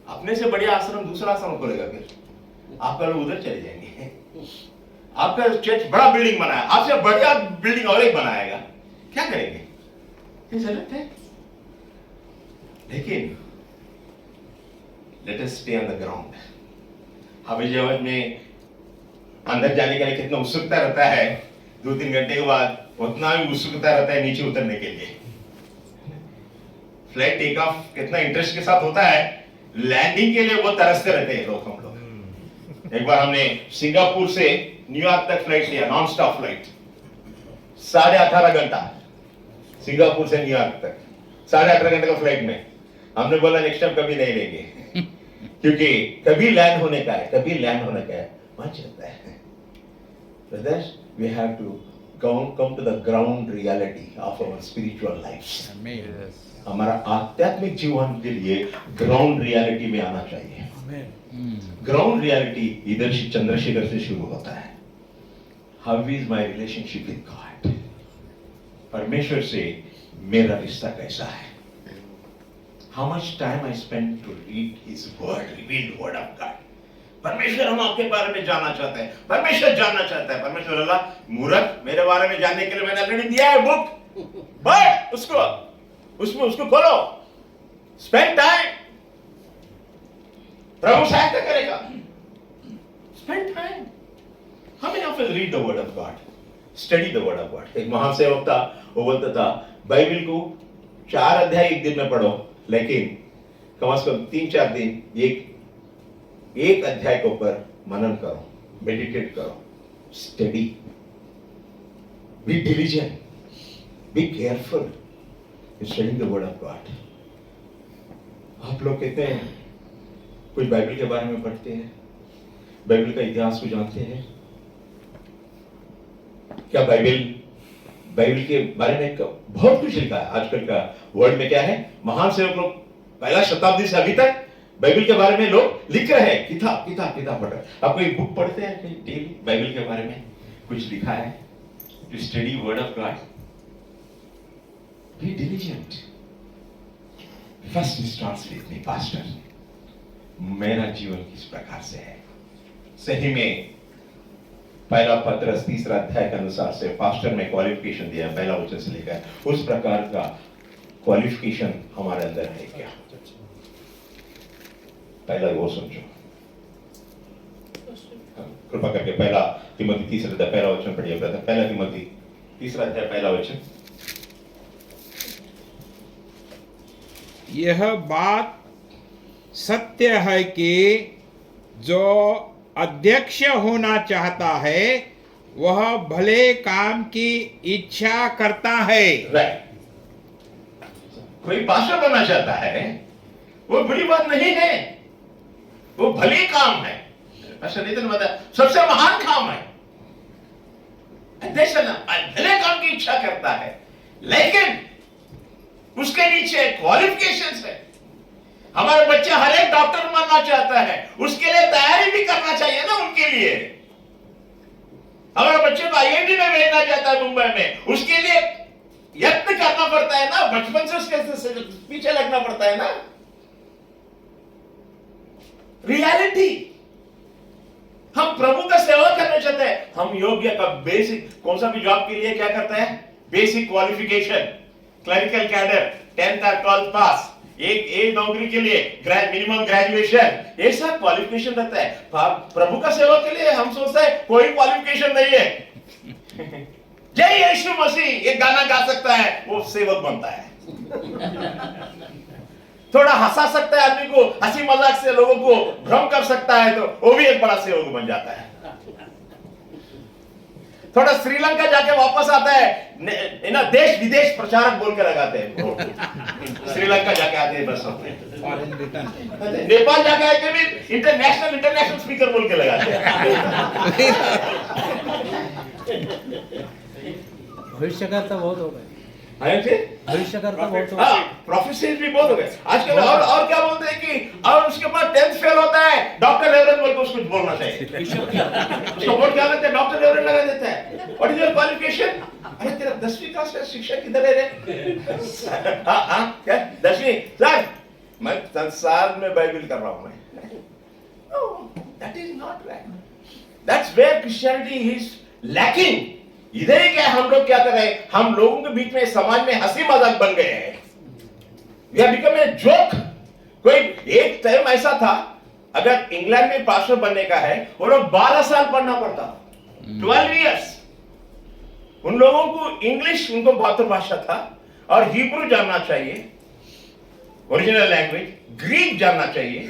अपने से बढ़िया आश्रम दूसरा आश्रम खोलेगा, फिर आपका लोग उधर चले जाएंगे। आपका चर्च बड़ा बिल्डिंग बनाया, आपसे बढ़िया बिल्डिंग और एक बनाएगा, क्या करेंगे? ये गलत है। लेकिन let us stay on the ground. हवाई जहाज में अंदर जाने के लिए कितना उत्सुकता रहता है, 2-3 घंटे के बाद उतना ही उत्सुकता रहता है नीचे उतरने के लिए। फ्लाइट टेक ऑफ कितना इंटरेस्ट के साथ होता है, लैंडिंग के लिए वो तरसते रहते हैं लोग, हम लोग। एक बार हमने सिंगापुर से न्यूयॉर्क तक फ्लाइट लिया, नॉन स्टॉप फ्लाइट, 18.5 घंटा सिंगापुर से न्यूयॉर्क तक, 18.5 घंटे का फ्लाइट में। हमने बोला नेक्स्ट टाइम कभी नहीं लेंगे, क्योंकि कभी लैंड होने का है, कभी लैंड होने का है, वहां चलता है। Brothers, we have to come to the ground reality of our spiritual lives. हमारा आध्यात्मिक जीवन के लिए ग्राउंड रियलिटी में आना चाहिए। ग्राउंड रियलिटी इधर से चंद्रशेखर से शुरू होता है। How is my relationship with God? परमेश्वर से मेरा रिश्ता कैसा है? How much time I spend to read his word, revealed word of God. परमेश्वर हम आपके बारे में जानना चाहते हैं, परमेश्वर जानना चाहता है। परमेश्वर अल्लाह, मूर्ख, मेरे बारे में जानने के लिए मैंने ऑलरेडी दिया है बुक, बट उसको खोलो, स्पेंड टाइम, प्रभु सहायता करेगा। Spend time. How many of you read the word of God, study the word of God? एक महान सेवक था, वो बोलता था बाइबल को 4 अध्याय एक दिन में पढ़ो, लेकिन कम से कम 3-4 दिन एक अध्याय के ऊपर मनन करो, मेडिटेट करो, study, be diligent, be careful in studying the word of God. आप लोग कहते हैं कुछ बाइबल के बारे में पढ़ते हैं, बाइबल का इतिहास को जानते हैं क्या? बाइबल के बारे में बहुत कुछ लिखा है। आजकल का वर्ल्ड में क्या है, महान सेवक लोग 1ला शताब्दी से अभी तक बाइबल के बारे में लोग लिख रहे हैं, किताब पढ़ रहे हैं। आप कोई बुक पढ़ते हैं डेली बाइबल के बारे में? कुछ लिखा है? To study word of God, be diligent. First starts with me, pastor, मेरा जीवन किस प्रकार से है? सही में 1 पत्रस 3 अध्याय के अनुसार से पास्टर में क्वालिफिकेशन दिया, 1 वचन से लेकर, उस प्रकार का क्वालिफिकेशन हमारे अंदर है क्या? पहला वो समझो। कृपा करके पहला तिमोथी तीसरा अध्याय पहला वचन पढ़िए ब्रदर। पहला तिमोथी तीसरा अध्याय पहला वचन। यह बात सत्य है कि जो अध्यक्ष होना चाहता है वह भले काम की इच्छा करता है। राइट, कोई पास्टर बनना चाहता है वो बुरी बात नहीं है, वो भले काम है। पास्टर नितिन बताया सबसे महान काम है अध्यक्ष, भले काम की इच्छा करता है, लेकिन उसके नीचे क्वालिफिकेशंस है। हमारे बच्चे हर एक डॉक्टर बनना चाहता है, उसके लिए तैयारी भी करना चाहिए ना उनके लिए। हमारे बच्चे को आईआईटी में भेजना चाहता है मुंबई में, उसके लिए यत्न करना पड़ता है ना, बचपन से उसके पीछे लगना पड़ता है ना। रियलिटी, हम प्रभु का सेवा करना चाहते हैं, हम योग्य का बेसिक कौन सा भी जॉब के लिए क्या करता है, basic qualification, clerical cadre 10th और 12th पास, एक नौकरी के लिए मिनिमम ग्रेजुएशन, ये सब क्वालिफिकेशन रहता है। प्रभु का सेवा के लिए हम सोचते हैं कोई क्वालिफिकेशन नहीं है। जय यीशु मसीह एक गाना गा सकता है, वो सेवक बनता है। थोड़ा हंसा सकता है आदमी को, हंसी मजाक से लोगों को भ्रम कर सकता है, तो वो भी एक बड़ा सेवक बन जाता है। थोड़ा श्रीलंका जाके वापस आता है ना, देश विदेश प्रचारक बोल के लगाते हैं। श्रीलंका जाके आते हैं बस नेपाल जाके आके भी इंटरनेशनल स्पीकर बोल के लगाते हैं। भविष्यकर्ता बहुत हो गए, भविष्य भविष्यकर्ता बहुत हो गए। प्रोफेसर भी बहुत हो गए आजकल। और क्या बोलते हैं कि और उसके बाद 10th फेल होता है, डॉक्टर रेवरेंड बोल के उसको बोलना चाहिए। उसको बोल क्या करते हैं, डॉक्टर रेवरेंड लगा देता है। What is your qualification? अरे तेरा 10वीं क्लास का शिक्षा किधर है रे? हाँ क्या 10वीं? सर मैं संसार में बाइबल कर रहा हूं मैं। That is not right. That's where Christianity is lacking. इधर ही क्या हम लोग क्या कर रहे हैं, हम लोगों के बीच में समाज में हंसी मजाक बन गए हैं। We have become a joke। कोई एक टाइम ऐसा था, अगर इंग्लैंड में पास्टर बनने का है वो लोग 12 साल पढ़ना पड़ता, 12 इयर्स। उन लोगों को इंग्लिश उनको मातृभाषा था, और हिब्रू जानना चाहिए ओरिजिनल लैंग्वेज, ग्रीक जानना चाहिए,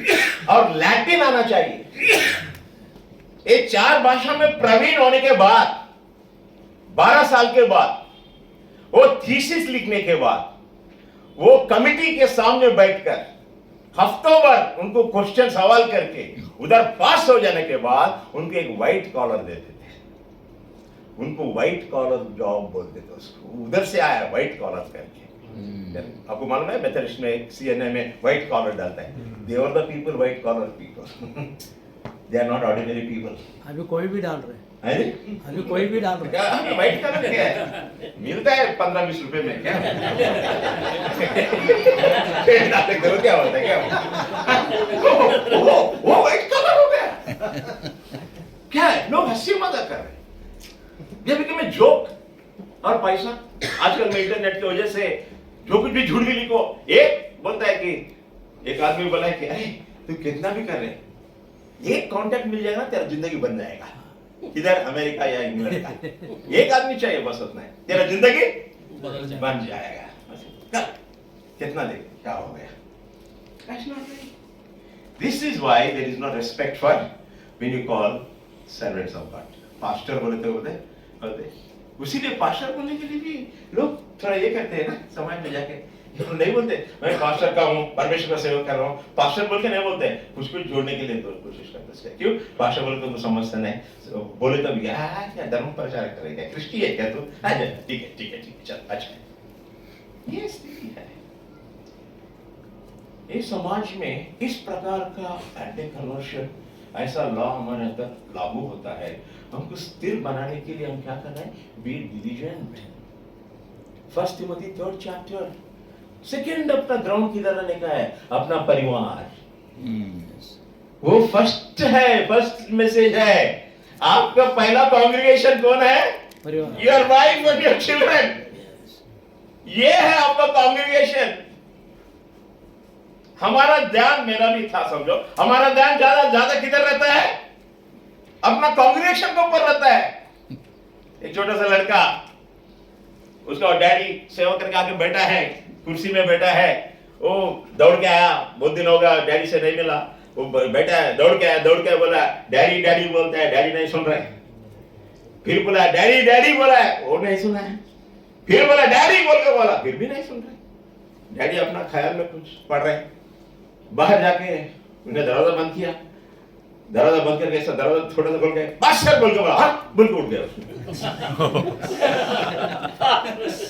और लैटिन आना चाहिए। ये 4 भाषा में प्रवीण होने के बाद 12 साल के बाद, वो थीसिस लिखने के बाद, वो कमिटी के सामने बैठकर हफ्तों भर उनको क्वेश्चन सवाल करके उधर पास हो जाने के बाद उनको एक व्हाइट कॉलर देते थे। उनको व्हाइट कॉलर जॉब बोलते थे उसको, उधर से आया व्हाइट कॉलर करके। आपको मालूम है मेथोडिस्ट में सीएनए में व्हाइट कॉलर डालता है। They are the people, white collar people, they are not ordinary people. अभी कोई भी डाल रहे हैं, है अभी कोई भी डाल रहे हैं। व्हाइट कलर क्या है, मिलता है 15-20 रुपए में क्या? करो क्या होता है, क्या वो व्हाइट कलर हो गया। क्या है, लोग हंसी मजाक कर रहे हैं, ये बिकम ए जोक। और पैसा आजकल में इंटरनेट की वजह से जो कुछ भी झूठ भी लिखो, एक बोलता है कि एक आदमी बोला है कि अरे तू कितना भी कर रहे, एक कांटेक्ट मिल जाएगा तेरा जिंदगी बन जाएगा। इधर अमेरिका या इंग्लैंड का एक आदमी चाहिए बस, उतना है, तेरा जिंदगी बन जाएगा। कितना दे, क्या हो गया? This is why there is no respect for when you call servants of God. Pastor बोलते उसीलिए पास्टर बोलने के लिए भी लोग थोड़ा ये करते हैं ना, समाज में जाके नहीं बोलते मैं पास्टर का हूँ, परमेश्वर का सेवा कर रहा हूँ। पास्टर बोल के नहीं बोलते, कुछ कुछ जोड़ने के लिए तो कोशिश करते हैं। क्यों? पास्टर बोले तो समझते नहीं, बोले तो क्या धर्म प्रचार करेगा, क्रिश्चियन है क्या तू? ठीक है चल, अच्छा। ये स्थिति है इस समाज में। इस प्रकार का एंटी कन्वर्शन ऐसा लॉ हमारे अंदर लागू होता है। हमको स्थिर बनाने के लिए हम क्या कर रहे हैं? Be diligent. 1 Timothy 3rd chapter second अपना ग्राउंड किधर रहने का है? अपना परिवार। वो फर्स्ट है, फर्स्ट मैसेज है। आपका पहला कांग्रीगेशन कौन है? परिवार। योर वाइफ और योर चिल्ड्रन। ये है आपका कांग्रीगेशन। हमारा ध्यान, मेरा भी था समझो, हमारा ध्यान ज्यादा किधर रहता है? अपना कांग्रेगेशन के ऊपर रहता है। एक छोटा सा लड़का, उसका डैडी सेवा करके आके बैठा है, कुर्सी में बैठा है, वो दौड़ के आया, बहुत दिन हो गया डैडी से नहीं मिला, वो बैठा है, दौड़ के आया, दौड़ के बोला डैडी डैडी बोलता है, डैडी नहीं सुन रहे। फिर बोला डैडी डैडी बोला है, वो नहीं सुना है। फिर बोला डैडी बोल के बोला, फिर भी नहीं सुन रहे। डैडी अपना ख्याल में कुछ पढ़ रहे, बाहर जाके उन्हें दरवाजा बंद किया, दरवाजा बंद करके ऐसा दरवाजा थोड़ा सा खोल के पास्टर बोल के बोला, हाँ बोल के उठ गया।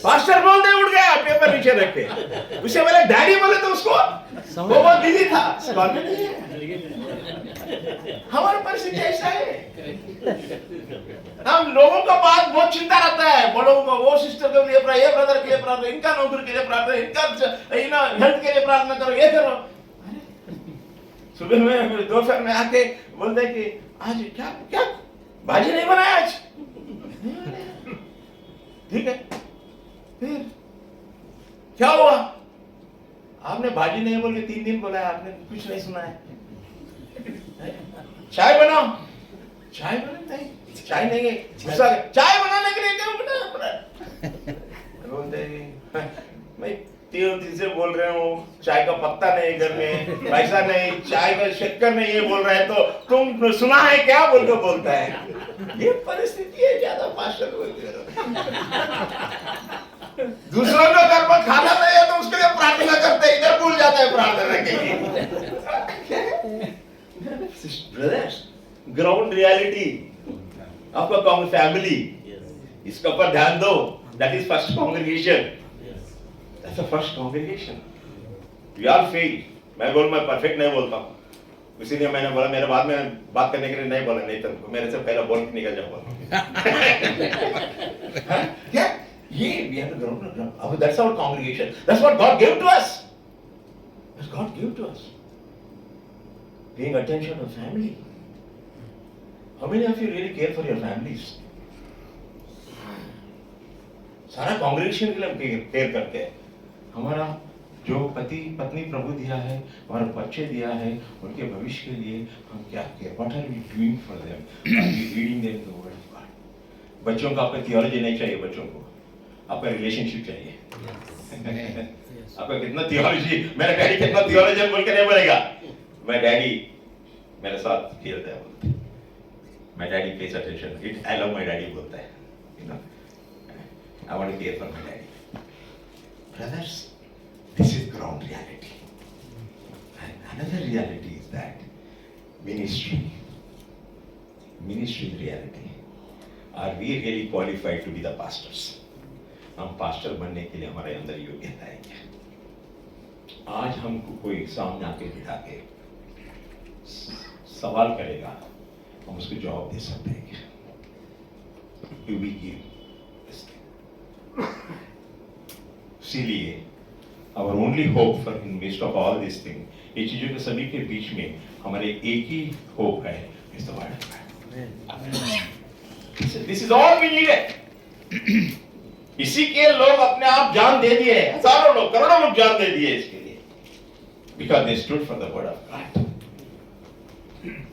पास्टर बोल दे उठ गया, पेपर नीचे रख के। उसे बोले डैडी बोले तो उसको वो बहुत बिजी था, स्कूल में नहीं है। हमारी परिस्थिति ऐसा है, हम लोगों का बात बहुत चिंता रहता है, बड़ों को, वो सिस्टर के लिए प्रार्थना, ये ब्रदर के लिए प्रार्थना, इनका नौकरी के लिए प्रार्थना, इनका हेल्थ के लिए प्रार्थना करो, ये करो। सुबह में दोपहर में आके बोलते कि आज क्या क्या भाजी नहीं बनाया आज, ठीक है। फिर क्या हुआ, आपने भाजी नहीं बोल के 3 दिन बोला है, आपने कुछ नहीं सुना है। चाय बनाओ, चाय बना नहीं, चाय नहीं है, गुस्सा, चाय बनाने के लिए क्यों बना? बोलते मैं 3 दिन से बोल रहे हूँ, चाय का पत्ता नहीं घर में, पैसा नहीं, चाय का शक्कर नहीं, ये बोल रहा है, तो तुम सुना है क्या बोल के बोलता है। ये परिस्थिति है, ज्यादा पास्टर बोलते रहो। दूसरों को घर पर खाना नहीं है तो उसके लिए प्रार्थना करते, इधर भूल जाता है प्रार्थना के लिए। ब्रदर्स, ग्राउंड रियलिटी आपका कॉमन फैमिली, इसके ऊपर ध्यान दो। That is first congregation, that's the first congregation. We are fail, मैं परफेक्ट नहीं बोलता हूँ, इसीलिए मैंने बोला, मेरे बाद में बात करने के लिए नहीं बोला, नहीं तो मेरे से पहले बोल के निकल जाऊंगा। क्या ये we have to grow, that's our congregation, that's what God gave to us, that's God gave to us, paying attention to family. How many of you really care for your families? सारा congregation के लिए हम care करते हैं। हमारा जो पति पत्नी प्रभु दिया है, हमारे बच्चे दिया है, उनके भविष्य के लिए हम क्या care, what are we doing for them? Are we reading them the word of God? बच्चों का आपका थियोलॉजी नहीं चाहिए, बच्चों को आपका रिलेशनशिप चाहिए। आपका कितना थियोलॉजी, मेरा डैडी कितना थियोलॉजी बोल के नहीं बोलेगा, मैं डैडी मेरे साथ खेलता है बोलते, my daddy pays attention, I love my daddy बोलता है, you know, I want to care for my daddy. Brothers, this is ground reality. And another reality is that ministry is reality. Are we really qualified to be the pastors? हम pastor बनने के लिए हमारे अंदर योग्यता है क्या? आज हमको कोई सामने आके बिठा के सवाल करेगा, हम उसको जवाब दे सकते हैं क्या? Do we give this thing? इसीलिए our only hope for in midst of all these things, ये चीजों के सभी के बीच में हमारे एक ही होप है, is the word of God. This is all we needed. इसी के लोग अपने आप जान दे दिए, हजारों लोग, करोड़ों लोग जान दे दिए इसके लिए, because they stood for the word of God.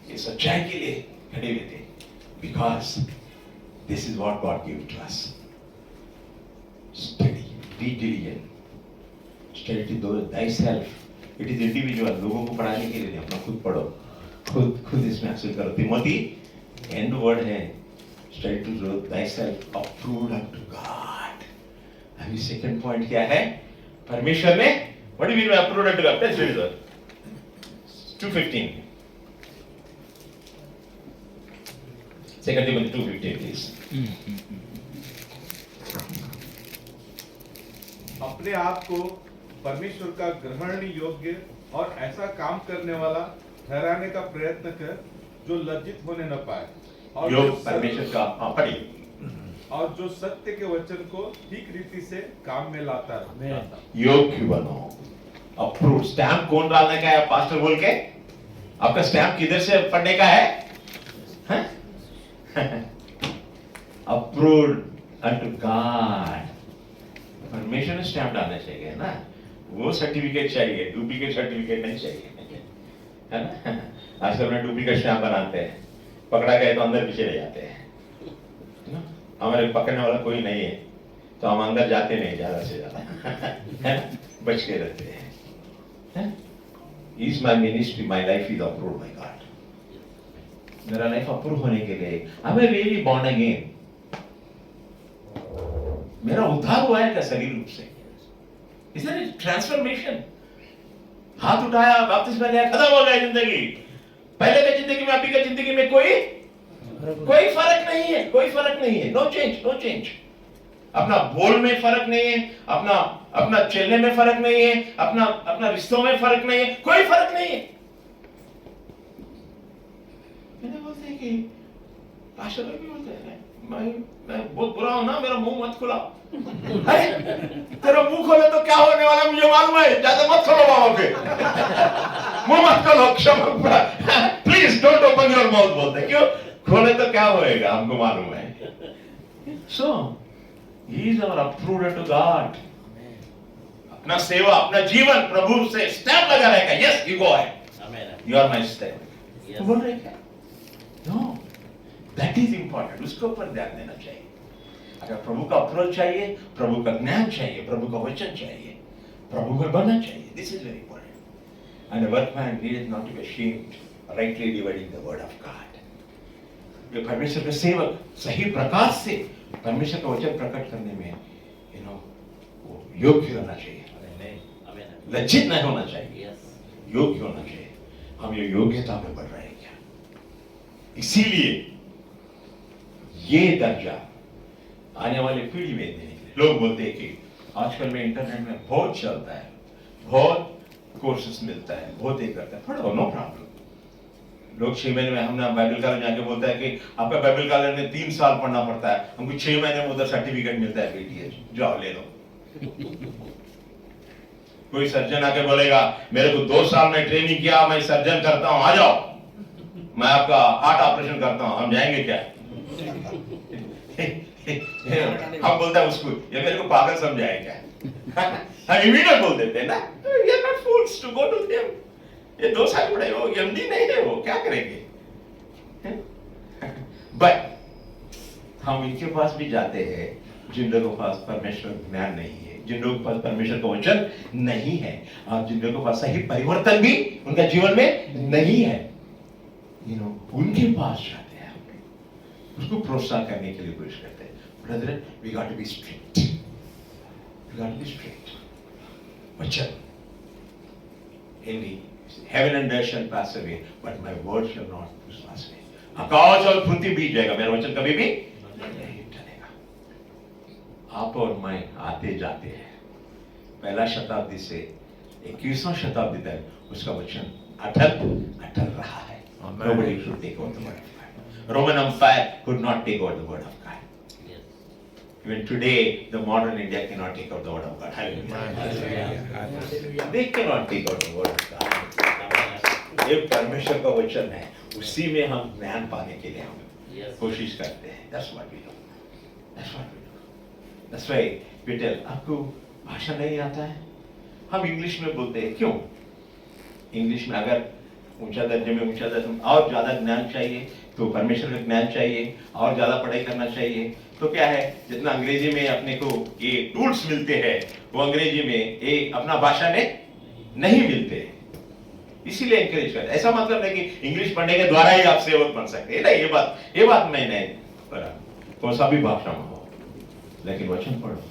ये सच्चाई के लिए खड़े हुए थे, because this is what God gave to us. Study, be diligent, study to thyself. It is individual, लोगों को पढ़ाने के लिए अपना खुद पढ़ो, खुद इसमें हासिल करो। तिमोथी एंड वर्ड है, study to grow thyself approved unto God. अभी सेकंड पॉइंट क्या है? परमेश्वर ने, what do you mean by approved unto God? Let's read it. 2:15. 2 Timothy 2:15, please. अपने आप को परमेश्वर का ग्रहण योग्य और ऐसा काम करने वाला ठहराने का प्रयत्न कर जो लज्जित होने न पाए, और जो परमेश्वर का पढ़िए, और जो सत्य के वचन को ठीक रीति से काम में लाता है। योग्य बनो, अप्रूव। स्टैम्प कौन डालने का है पास्टर बोल के? आपका स्टैम्प किधर से पढ़ने का है? Approved unto God. परमेश्वर ने स्टैम्प डालना चाहिए ना, वो सर्टिफिकेट चाहिए, डुप्लीकेट सर्टिफिकेट नहीं चाहिए, है ना? आजकल में डुप्लीकेट स्टैम्प बनाते हैं, पकड़ा गए तो अंदर पीछे रह जाते हैं, है ना? हमारे पकड़ने वाला कोई नहीं है तो हम अंदर जाते नहीं ज्यादा से ज्यादा, है ना? बच के रहते हैं। Is my ministry, my life is approved by God. मेरा लाइफ अप्रूव होने के लिए I am really born again. मेरा उद्धार हुआ है क्या शरीर रूप से? Isn't it transformation? हाथ उठाया, बपतिस्मा लिया, खत्म हो गया जिंदगी। पहले की जिंदगी में अभी की जिंदगी में कोई फर्क नहीं है, कोई फर्क नहीं है। No change, no change. अपना बोल में फर्क नहीं है, अपना चलने में फर्क नहीं है, अपना रिश्तों में फर्क नहीं है, कोई फर्क नहीं है। मैंने बोलते हैं कि पास्टर भी बोलते हैं मैं बहुत बुरा हूं ना, मेरा मुंह मत खुलाओ। अरे तेरा मुंह खोले तो क्या होने वाला मुझे मालूम है, ज्यादा मत खोलो बाबा पे। मुंह मत खोलो, Kshama, please don't open your mouth बोलते। क्यों? खोले तो क्या होएगा, हमको मालूम है। So he is our approved to God. अपना सेवा, अपना जीवन प्रभु से स्टैम्प लगा रहेगा। Yes you go ahead, you are my stamp. बोल रहे क्या? No, that is important. उसके ऊपर ध्यान देना चाहिए। अगर प्रभु का अप्रोच चाहिए, प्रभु का ज्ञान चाहिए, प्रभु का वचन चाहिए, प्रभु को बनना चाहिए। This is very important. And a workman is not to be ashamed, rightly dividing the word of God। ये परमेश्वर के सेवक सही प्रकार से परमेश्वर का वचन प्रकट करने में वो योग्य होना चाहिए, लज्जित नहीं होना चाहिए, योग्य होना चाहिए। हम ये योग्यता में बढ़ रहे हैं क्या? इसीलिए ये दर्जा आने वाली पीढ़ी में देने के लिए लोग बोलते हैं कि आजकल में इंटरनेट में बहुत चलता है, बहुत कोर्सेस मिलता है, बहुत ही करता है, पढ़ो, नो प्रॉब्लम। लोग 6 महीने में, हमने बाइबल कॉलेज जाके बोलता है कि आपका बाइबल कॉलेज में 3 साल पढ़ना पड़ता है, हमको 6 महीने में उधर सर्टिफिकेट मिलता है, बीटीएच जाओ ले लो। कोई सर्जन आके बोलेगा मेरे को 2 साल में ट्रेनिंग किया, मैं सर्जन करता हूं, आ जाओ, मैं आपका हार्ट ऑपरेशन करता हूं, हम जाएंगे क्या? हम बोलते हैं उसको, ये मेरे को पागल समझाए क्या? हम इमीडिएट बोल देते हैं ना, we are not fools to go to them. ये 2 साल पढ़े, वो एमडी नहीं है, वो क्या करेंगे? बट हम इनके पास भी जाते हैं जिन लोगों के पास परमेश्वर ज्ञान नहीं है, जिन लोगों के पास परमेश्वर का वचन नहीं है, और जिन लोगों के पास सही परिवर्तन भी उनका जीवन में नहीं है, उनके पास जाते हैं, उसको प्रोत्साहन करने के लिए कोशिश करते हैं। Brethren, we got to be strict. We got to be strict. वचन, heaven and earth shall pass away, but my word shall not pass away. आकाश और पृथ्वी बीत जाएगा, मेरा वचन कभी भी नहीं टलेगा। आप और मैं आते जाते हैं, पहला शताब्दी से 21वां शताब्दी तक उसका वचन अटल रहा है। Nobody should take over the word of God. Roman Empire could not take over the word of God. Even today, the modern India cannot take over the word of God. Hallelujah. They cannot take over the word of God. ये परमेश्वर का वचन है, उसी में हम ज्ञान पाने के लिए हम कोशिश करते हैं। That's what we do. That's what we do. That's why we tell, आपको भाषा नहीं आता है, हम इंग्लिश में बोलते हैं। क्यों? इंग्लिश में अगर ऊंचा दर्जे में ऊंचा दर्जे और ज्यादा ज्ञान चाहिए तो परमेश्वर का ज्ञान चाहिए, और ज्यादा पढ़ाई करना चाहिए, तो क्या है, जितना अंग्रेजी में अपने को ये टूल्स मिलते हैं, वो अंग्रेजी में एक अपना भाषा में नहीं मिलते। इसीलिए एनकरेज करते। ऐसा मतलब है कि इंग्लिश पढ़ने के द्वारा ही आप सेवक बन सकते हैं, नहीं, ये बात मैं नहीं करा, कौन सा भी भाषा में हो, लेकिन वचन पढ़ो।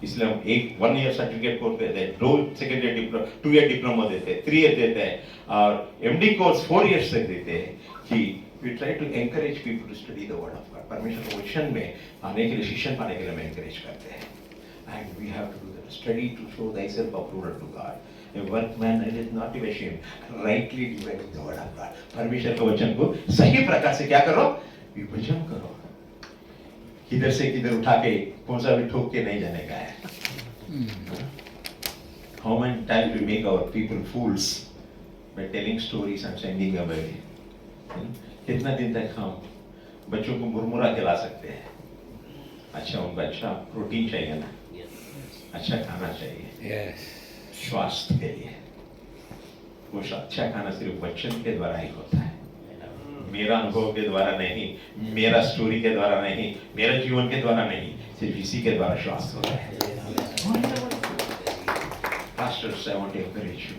इसलिए हम 1 ईयर सर्टिफिकेट कोर्स देते हैं, 2 सेकेंडरी डिप्लोमा, 2 ईयर डिप्लोमा देते हैं, 3 ईयर देते हैं, और एमडी कोर्स 4 ईयर्स तक देते हैं। कि we try to encourage people to study the word of God. परमेश्वर के वचन में आने के लिए, शिक्षण पाने के लिए हम encourage करते हैं। And we have to do that. Study to show thyself approved to God. A workman is not to be ashamed, rightly dividing the word of God. परमेश्वर के वचन को सही प्रकार से क्या करो? विभाजन करो। किधर से किधर उठा के कौन सा भी ठोक के नहीं जाने का है। How many times we make our people fools by telling stories and sending away? कितना दिन तक हम बच्चों को मुरमुरा खिला सकते हैं? अच्छा, उनको अच्छा प्रोटीन चाहिए ना, अच्छा खाना चाहिए, स्वास्थ्य के लिए। वो अच्छा खाना सिर्फ वचन के द्वारा ही होता है, मेरा अनुभव के द्वारा नहीं, मेरा स्टोरी के द्वारा नहीं, मेरे जीवन के द्वारा नहीं, सिर्फ इसी के द्वारा श्वास होता है। Pastors, I want to encourage you.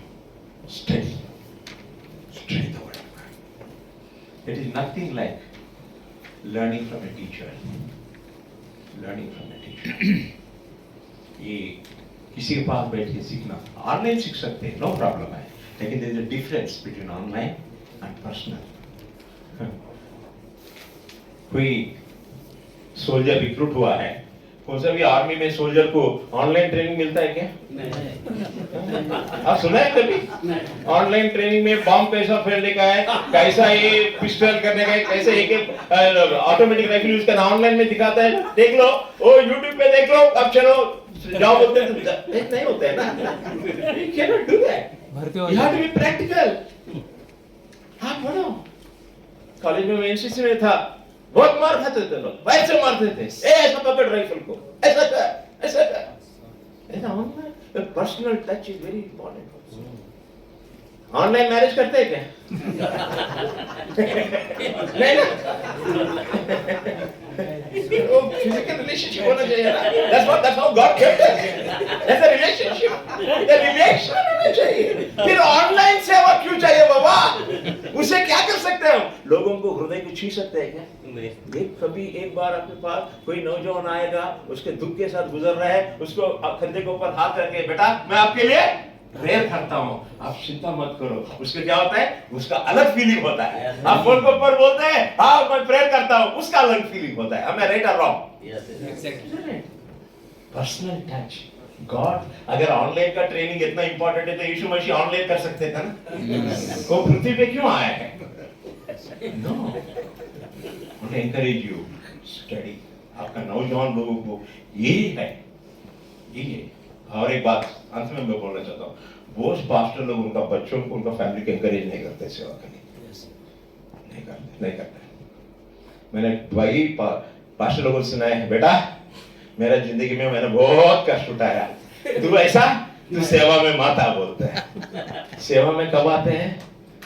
Study the word of God. It is nothing like learning from a teacher. Learning from a teacher. ये किसी के पास बैठ के सीखना, ऑनलाइन सीख सकते हैं, नो प्रॉब्लम है, लेकिन there is a difference between online and personal. कोई सोल्जर रिक्रूट हुआ है, कौन सा भी आर्मी में सोल्जर को ऑनलाइन ट्रेनिंग मिलता है क्या? आप सुना है कभी? ऑनलाइन ट्रेनिंग में बॉम्ब कैसा फैलने का है, कैसा ये पिस्टल करने का है, कैसे एक ऑटोमेटिक राइफल यूज करना ऑनलाइन में दिखाता है। देख लो, ओ यूट्यूब पे देख लो, अब चलो जाओ बोलते हैं, नहीं होता है ना। You cannot do that. You have to be practical. आप पढ़ो। कॉलेज में एनसीसी में था, बहुत मार खाते थे लोग, वैसे मारते थे, ऐसा पकड़ राइफल को, ऐसा कर, ऐसा कर। ऐसा होना, personal touch is very important. Online marriage करते हैं क्या? नहीं ना, वो फिजिकल रिलेशनशिप होना चाहिए ना। That's how God kept us. That's a relationship. The relation होना चाहिए। फिर ऑनलाइन सेवा क्यों चाहिए बाबा? उसे क्या कर सकते हैं हम? लोगों को हृदय को छू सकते हैं क्या? कभी एक बार आपके पास कोई नौजवान आएगा, उसके दुख के साथ गुजर रहा है, उसको कंधे के ऊपर हाथ रखे, बेटा मैं आपके लिए प्रेयर करता हूँ, आप चिंता मत करो। उसका क्या होता है? उसका अलग फीलिंग होता है। आप फोन के ऊपर बोलते हैं, हाँ मैं प्रेयर करता हूँ, उसका अलग फीलिंग होता है। Am I right or wrong? Personal touch. God, अगर ऑनलाइन का ट्रेनिंग इतना इंपॉर्टेंट है तो यीशु मसीह ऑनलाइन कर सकते थे ना। वो पृथ्वी पे क्यों आया है? No, encourage you study. आपका नौजवान लोगों को यही है, यही है। और एक बात अंत में मैं बोलना चाहता हूँ, बहुत पास्टर लोग उनका बच्चों को, उनका फैमिली को एनकरेज नहीं करते सेवा करने, नहीं करते। मैंने वही पास्टर लोगों से सुना है, बेटा मेरा जिंदगी में मैंने बहुत कष्ट उठाया, तू ऐसा, तू सेवा में माता बोलते हैं। सेवा में कब आते हैं?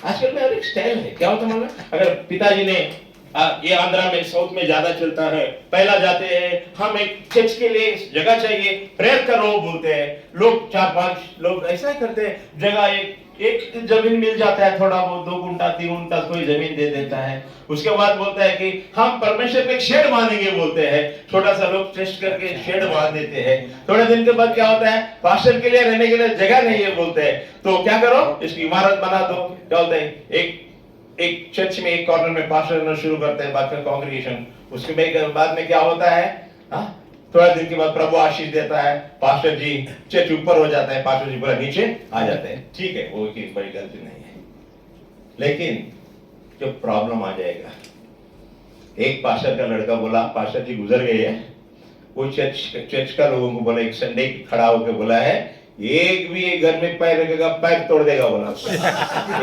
आजकल में एक स्टाइल है, क्या होता है, अगर पिताजी ने ये आंध्रा में साउथ में ज्यादा चलता है, पहला जाते हैं, हम एक चर्च के लिए जगह चाहिए, प्रेयर करो बोलते हैं, लोग 4-5 लोग ऐसा ही करते हैं, जगह एक जमीन मिल जाता है, थोड़ा बहुत 2 गुंठा 3 गुंठा कोई जमीन दे देता है। उसके बाद बोलता है कि हम परमेश्वर पे एक शेड बांधेंगे बोलते हैं, छोटा सा लोग टेस्ट करके शेड बांध देते हैं। थोड़े दिन के बाद क्या होता है, पास्टर के लिए रहने के लिए जगह नहीं है बोलते हैं, तो क्या करो, इसकी इमारत बना दो। क्या बोलते हैं, एक चर्च में एक कॉर्नर में पास्टर रहना शुरू करते हैं, बाकी कांग्रेगेशन। उसके बाद में क्या होता है, थोड़ा दिन के बाद प्रभु आशीष देता है, पास्टर जी चर्च ऊपर हो जाता है, पास्टर जी पूरा नीचे आ जाते हैं। ठीक है, वो कोई बड़ी गलती नहीं है, लेकिन जब प्रॉब्लम आ जाएगा, एक पास्टर का लड़का बोला, पास्टर जी गुजर गए हैं, वो चर्च का लोगों को बोला, एक संडे खड़ा होकर बोला है, एक भी घर में पैर रखेगा पैर तोड़ देगा बोला।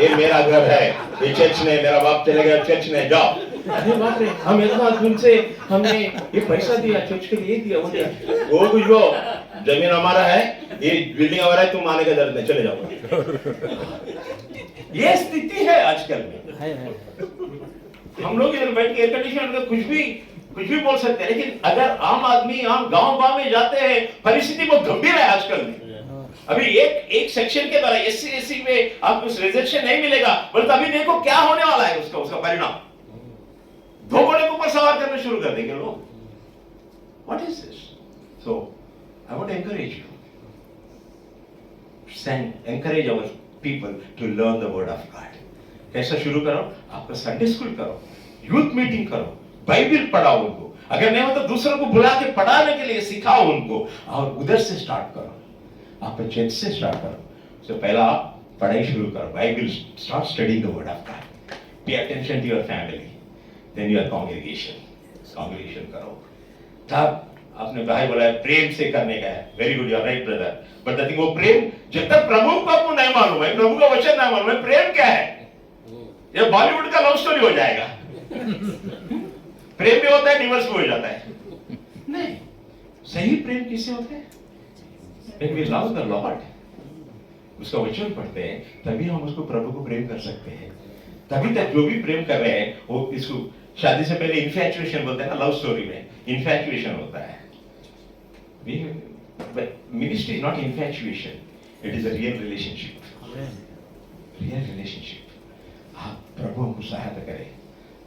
ये मेरा घर है, ये चर्च नहीं, मेरा बाप चले गया चर्च नहीं, जाओ। अरे बाप रे, हम इतना दिन से हमने ये पैसा दिया चर्च के लिए दिया, वो कुछ वो जमीन हमारा है, ये बिल्डिंग हमारा है, तुम आने का जरूरत नहीं, चले जाओ। ये स्थिति है आजकल में। हम लोग इधर बैठ के एयर कंडीशन कुछ भी बोल सकते हैं, लेकिन अगर आम आदमी आम गांव में जाते हैं, परिस्थिति बहुत गंभीर है आजकल में। अभी एक सेक्शन के द्वारा SC में आपको रिजर्वेशन नहीं मिलेगा, बोलते अभी देखो क्या होने वाला है, उसका परिणाम 2 घोड़े के ऊपर सवार करना शुरू कर देंगे लोग। What is this? So I want to encourage you. Encourage our people to learn the word of God. कैसा शुरू करो? आपका संडे स्कूल करो, यूथ मीटिंग करो, बाइबल पढ़ाओ उनको, अगर नहीं हो तो दूसरों को बुला के पढ़ाने के लिए सिखाओ उनको, और उधर से स्टार्ट करो, आपका चर्च से स्टार्ट करो। तो पहला आप पढ़ाई शुरू करो, bible, start studying the word of God, pay attention to your family, then your congregation करो। तब आपने भाई बोला है प्रेम से करने का है, very good, you are right brother, but the thing वो प्रेम जब तक प्रभु को आपको नहीं मालूम है, प्रभु का वचन नहीं मालूम है, प्रेम क्या है, ये बॉलीवुड का लव स्टोरी हो जाएगा। प्रेम भी होता है, डिवोर्स भी हो जाता है। नहीं, सही प्रेम किससे होता है? When we love the Lord, उसका वचन पढ़ते हैं, तभी हम उसको प्रभु को प्रेम कर सकते हैं। तभी तक जो भी प्रेम कर रहे हैं वो इसको शादी से पहले इन्फैचुएशन बोलते हैं ना, लव स्टोरी में इन्फैचुएशन होता है। Ministry is not infatuation, it is a real relationship, real relationship. आप प्रभु हमको सहायता करें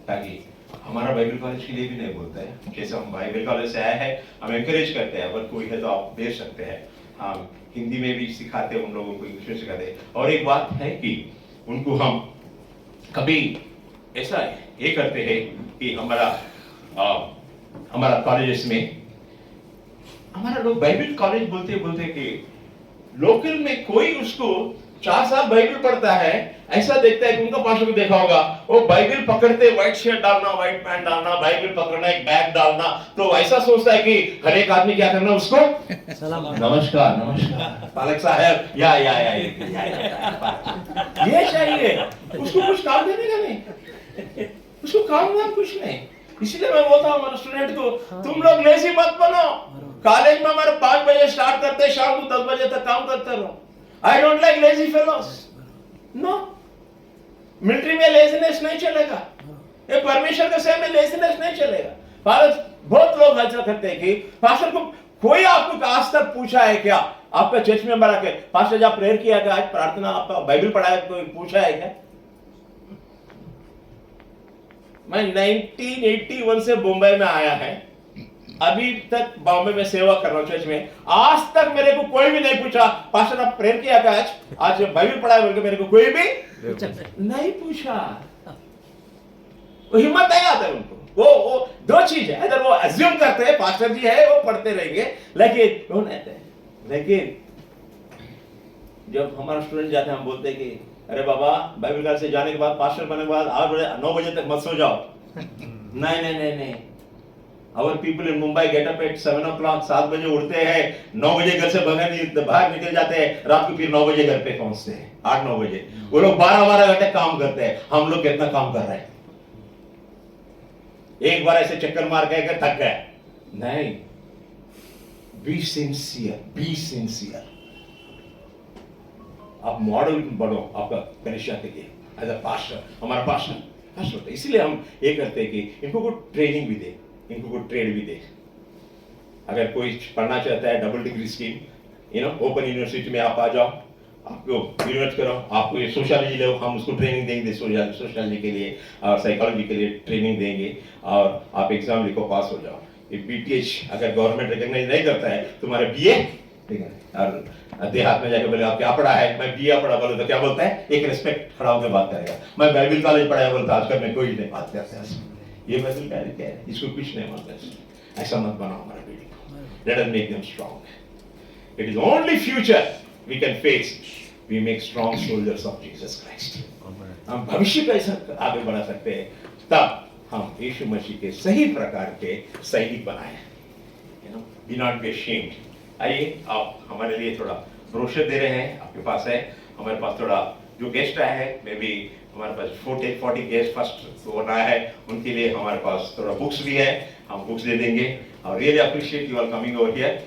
ताकि हमारा बाइबल कॉलेज के लिए भी नहीं बोलता है, जैसे हम बाइबल कॉलेज से आए हैं हम एनकरेज करते हैं, अगर कोई है तो आप भेज सकते हैं, हम हिंदी में भी सिखाते हैं उन लोगों को, इंग्लिश में सिखाते हैं। और एक बात है कि उनको हम कभी ऐसा ये करते हैं कि हमारा कॉलेजेस में हमारा लोग बाइबल कॉलेज बोलते बोलते कि लोकल में कोई उसको 4 साल बाइबल पढ़ता है, ऐसा देखता है कि उनका पास्टर को देखा होगा वो बाइबल पकड़ते, व्हाइट शर्ट डालना, व्हाइट पैंट डालना, बाइबल पकड़ना, एक बैग डालना, तो ऐसा सोचता है कि हर एक आदमी क्या करना उसको सलाम। नमस्कार नमस्कार पालक साहब या ये चाहिए उसको, कुछ काम देने का नहीं, उसको काम नाम कुछ नहीं। इसलिए मैं बोलता हूँ हमारे स्टूडेंट को, तुम लोग लेजी मत बनो। कॉलेज में हमारे 5 बजे स्टार्ट करते हैं, शाम को 10 बजे तक काम करते रहो। I don't like lazy fellows, no. Military में लेजीनेस नहीं चलेगा, ये परमेश्वर के सेवा में लेजीनेस नहीं चलेगा। भारत बहुत लोग ऐसा करते हैं कि पास्टर को कोई आपको आज तक पूछा है क्या, आपका चर्च में बड़ा के पास्टर जब प्रेयर किया क्या, आज प्रार्थना आपका बाइबल पढ़ाया, कोई पूछा है क्या? मैं 1981 से मुंबई में आया है, अभी तक बॉम्बे में सेवा कर रहा हूँ चर्च में, आज तक मेरे को कोई भी नहीं पूछा पास्टर आप प्रेयर किया क्या आज बाइबल पढ़ाया बोल के मेरे को कोई भी नहीं पूछा। वो हिम्मत नहीं आता है उनको। वो 2 चीज है, इधर वो अज्यूम करते हैं पास्टर जी है वो पढ़ते रहेंगे, लेकिन वो नहीं आते। लेकिन जब हमारा स्टूडेंट जाते हैं हम बोलते हैं कि अरे बाबा बाइबल क्लास से जाने के बाद पास्टर बनने के बाद 8 बजे 9 बजे तक मत सो जाओ। नहीं नहीं नहीं नहीं, Our people in Mumbai get up at 7 o'clock, 7 बजे उठते हैं, 9 बजे घर से बाहर निकल जाते हैं, रात को फिर 9 बजे घर पे पहुंचते हैं, 8-9 बजे। वो लोग 12-12 घंटे काम करते हैं, हम लोग कितना काम कर रहे हैं? एक बार ऐसे चक्कर मार के थक गए, नहीं। Be sincere, be sincere. आप मॉडल बनो आपका कलिसिया के लिए, एज अ पास्टर, हमारा पास्टर। इसलिए हम ये करते हैं कि इनको कुछ ट्रेनिंग भी दे, इनको कुछ ट्रेड भी दे। अगर कोई पढ़ना चाहता है double degree scheme, open university में आप आ जाओ, आपको यूनिवर्सिटी करो, आपको ये सोशियोलॉजी लो, हम उसको ट्रेनिंग देंगे सोशियोलॉजी के लिए और साइकोलॉजी के लिए ट्रेनिंग देंगे, और आप एग्जाम लिखो, पास हो जाओ। ये बीटीएच अगर गवर्नमेंट रिकॉग्नाइज नहीं करता है तुम्हारे बीए, ठीक है, और देहात में जाके बोले आप क्या पढ़ा है, मैं बीए पढ़ा बोले तो क्या बोलता है, एक रिस्पेक्ट खड़ा होकर बात करेगा। मैं बाइबल कॉलेज पढ़ाया बोलता आजकल में कोई नहीं बात करता है। ये बाइबल कॉलेज क्या है, इसको कुछ नहीं मानता। ऐसा मत बनाओ हमारा पीढ़ी को। Let us make them strong. It is only future we can face, we make strong soldiers of Jesus Christ. हम भविष्य कैसा आगे बढ़ा सकते हैं, तब हम यीशु मसीह के सही प्रकार के सैनिक बनाए। Be not be ashamed. आइए आप हमारे लिए थोड़ा ब्रोशर दे रहे हैं, आपके पास है। हमारे पास थोड़ा जो गेस्ट आए हैं, मे बी हमारे पास 40 गेस्ट फर्स्ट वो आया है, उनके लिए हमारे पास थोड़ा बुक्स भी है, हम बुक्स दे देंगे। और really appreciate you are coming over here.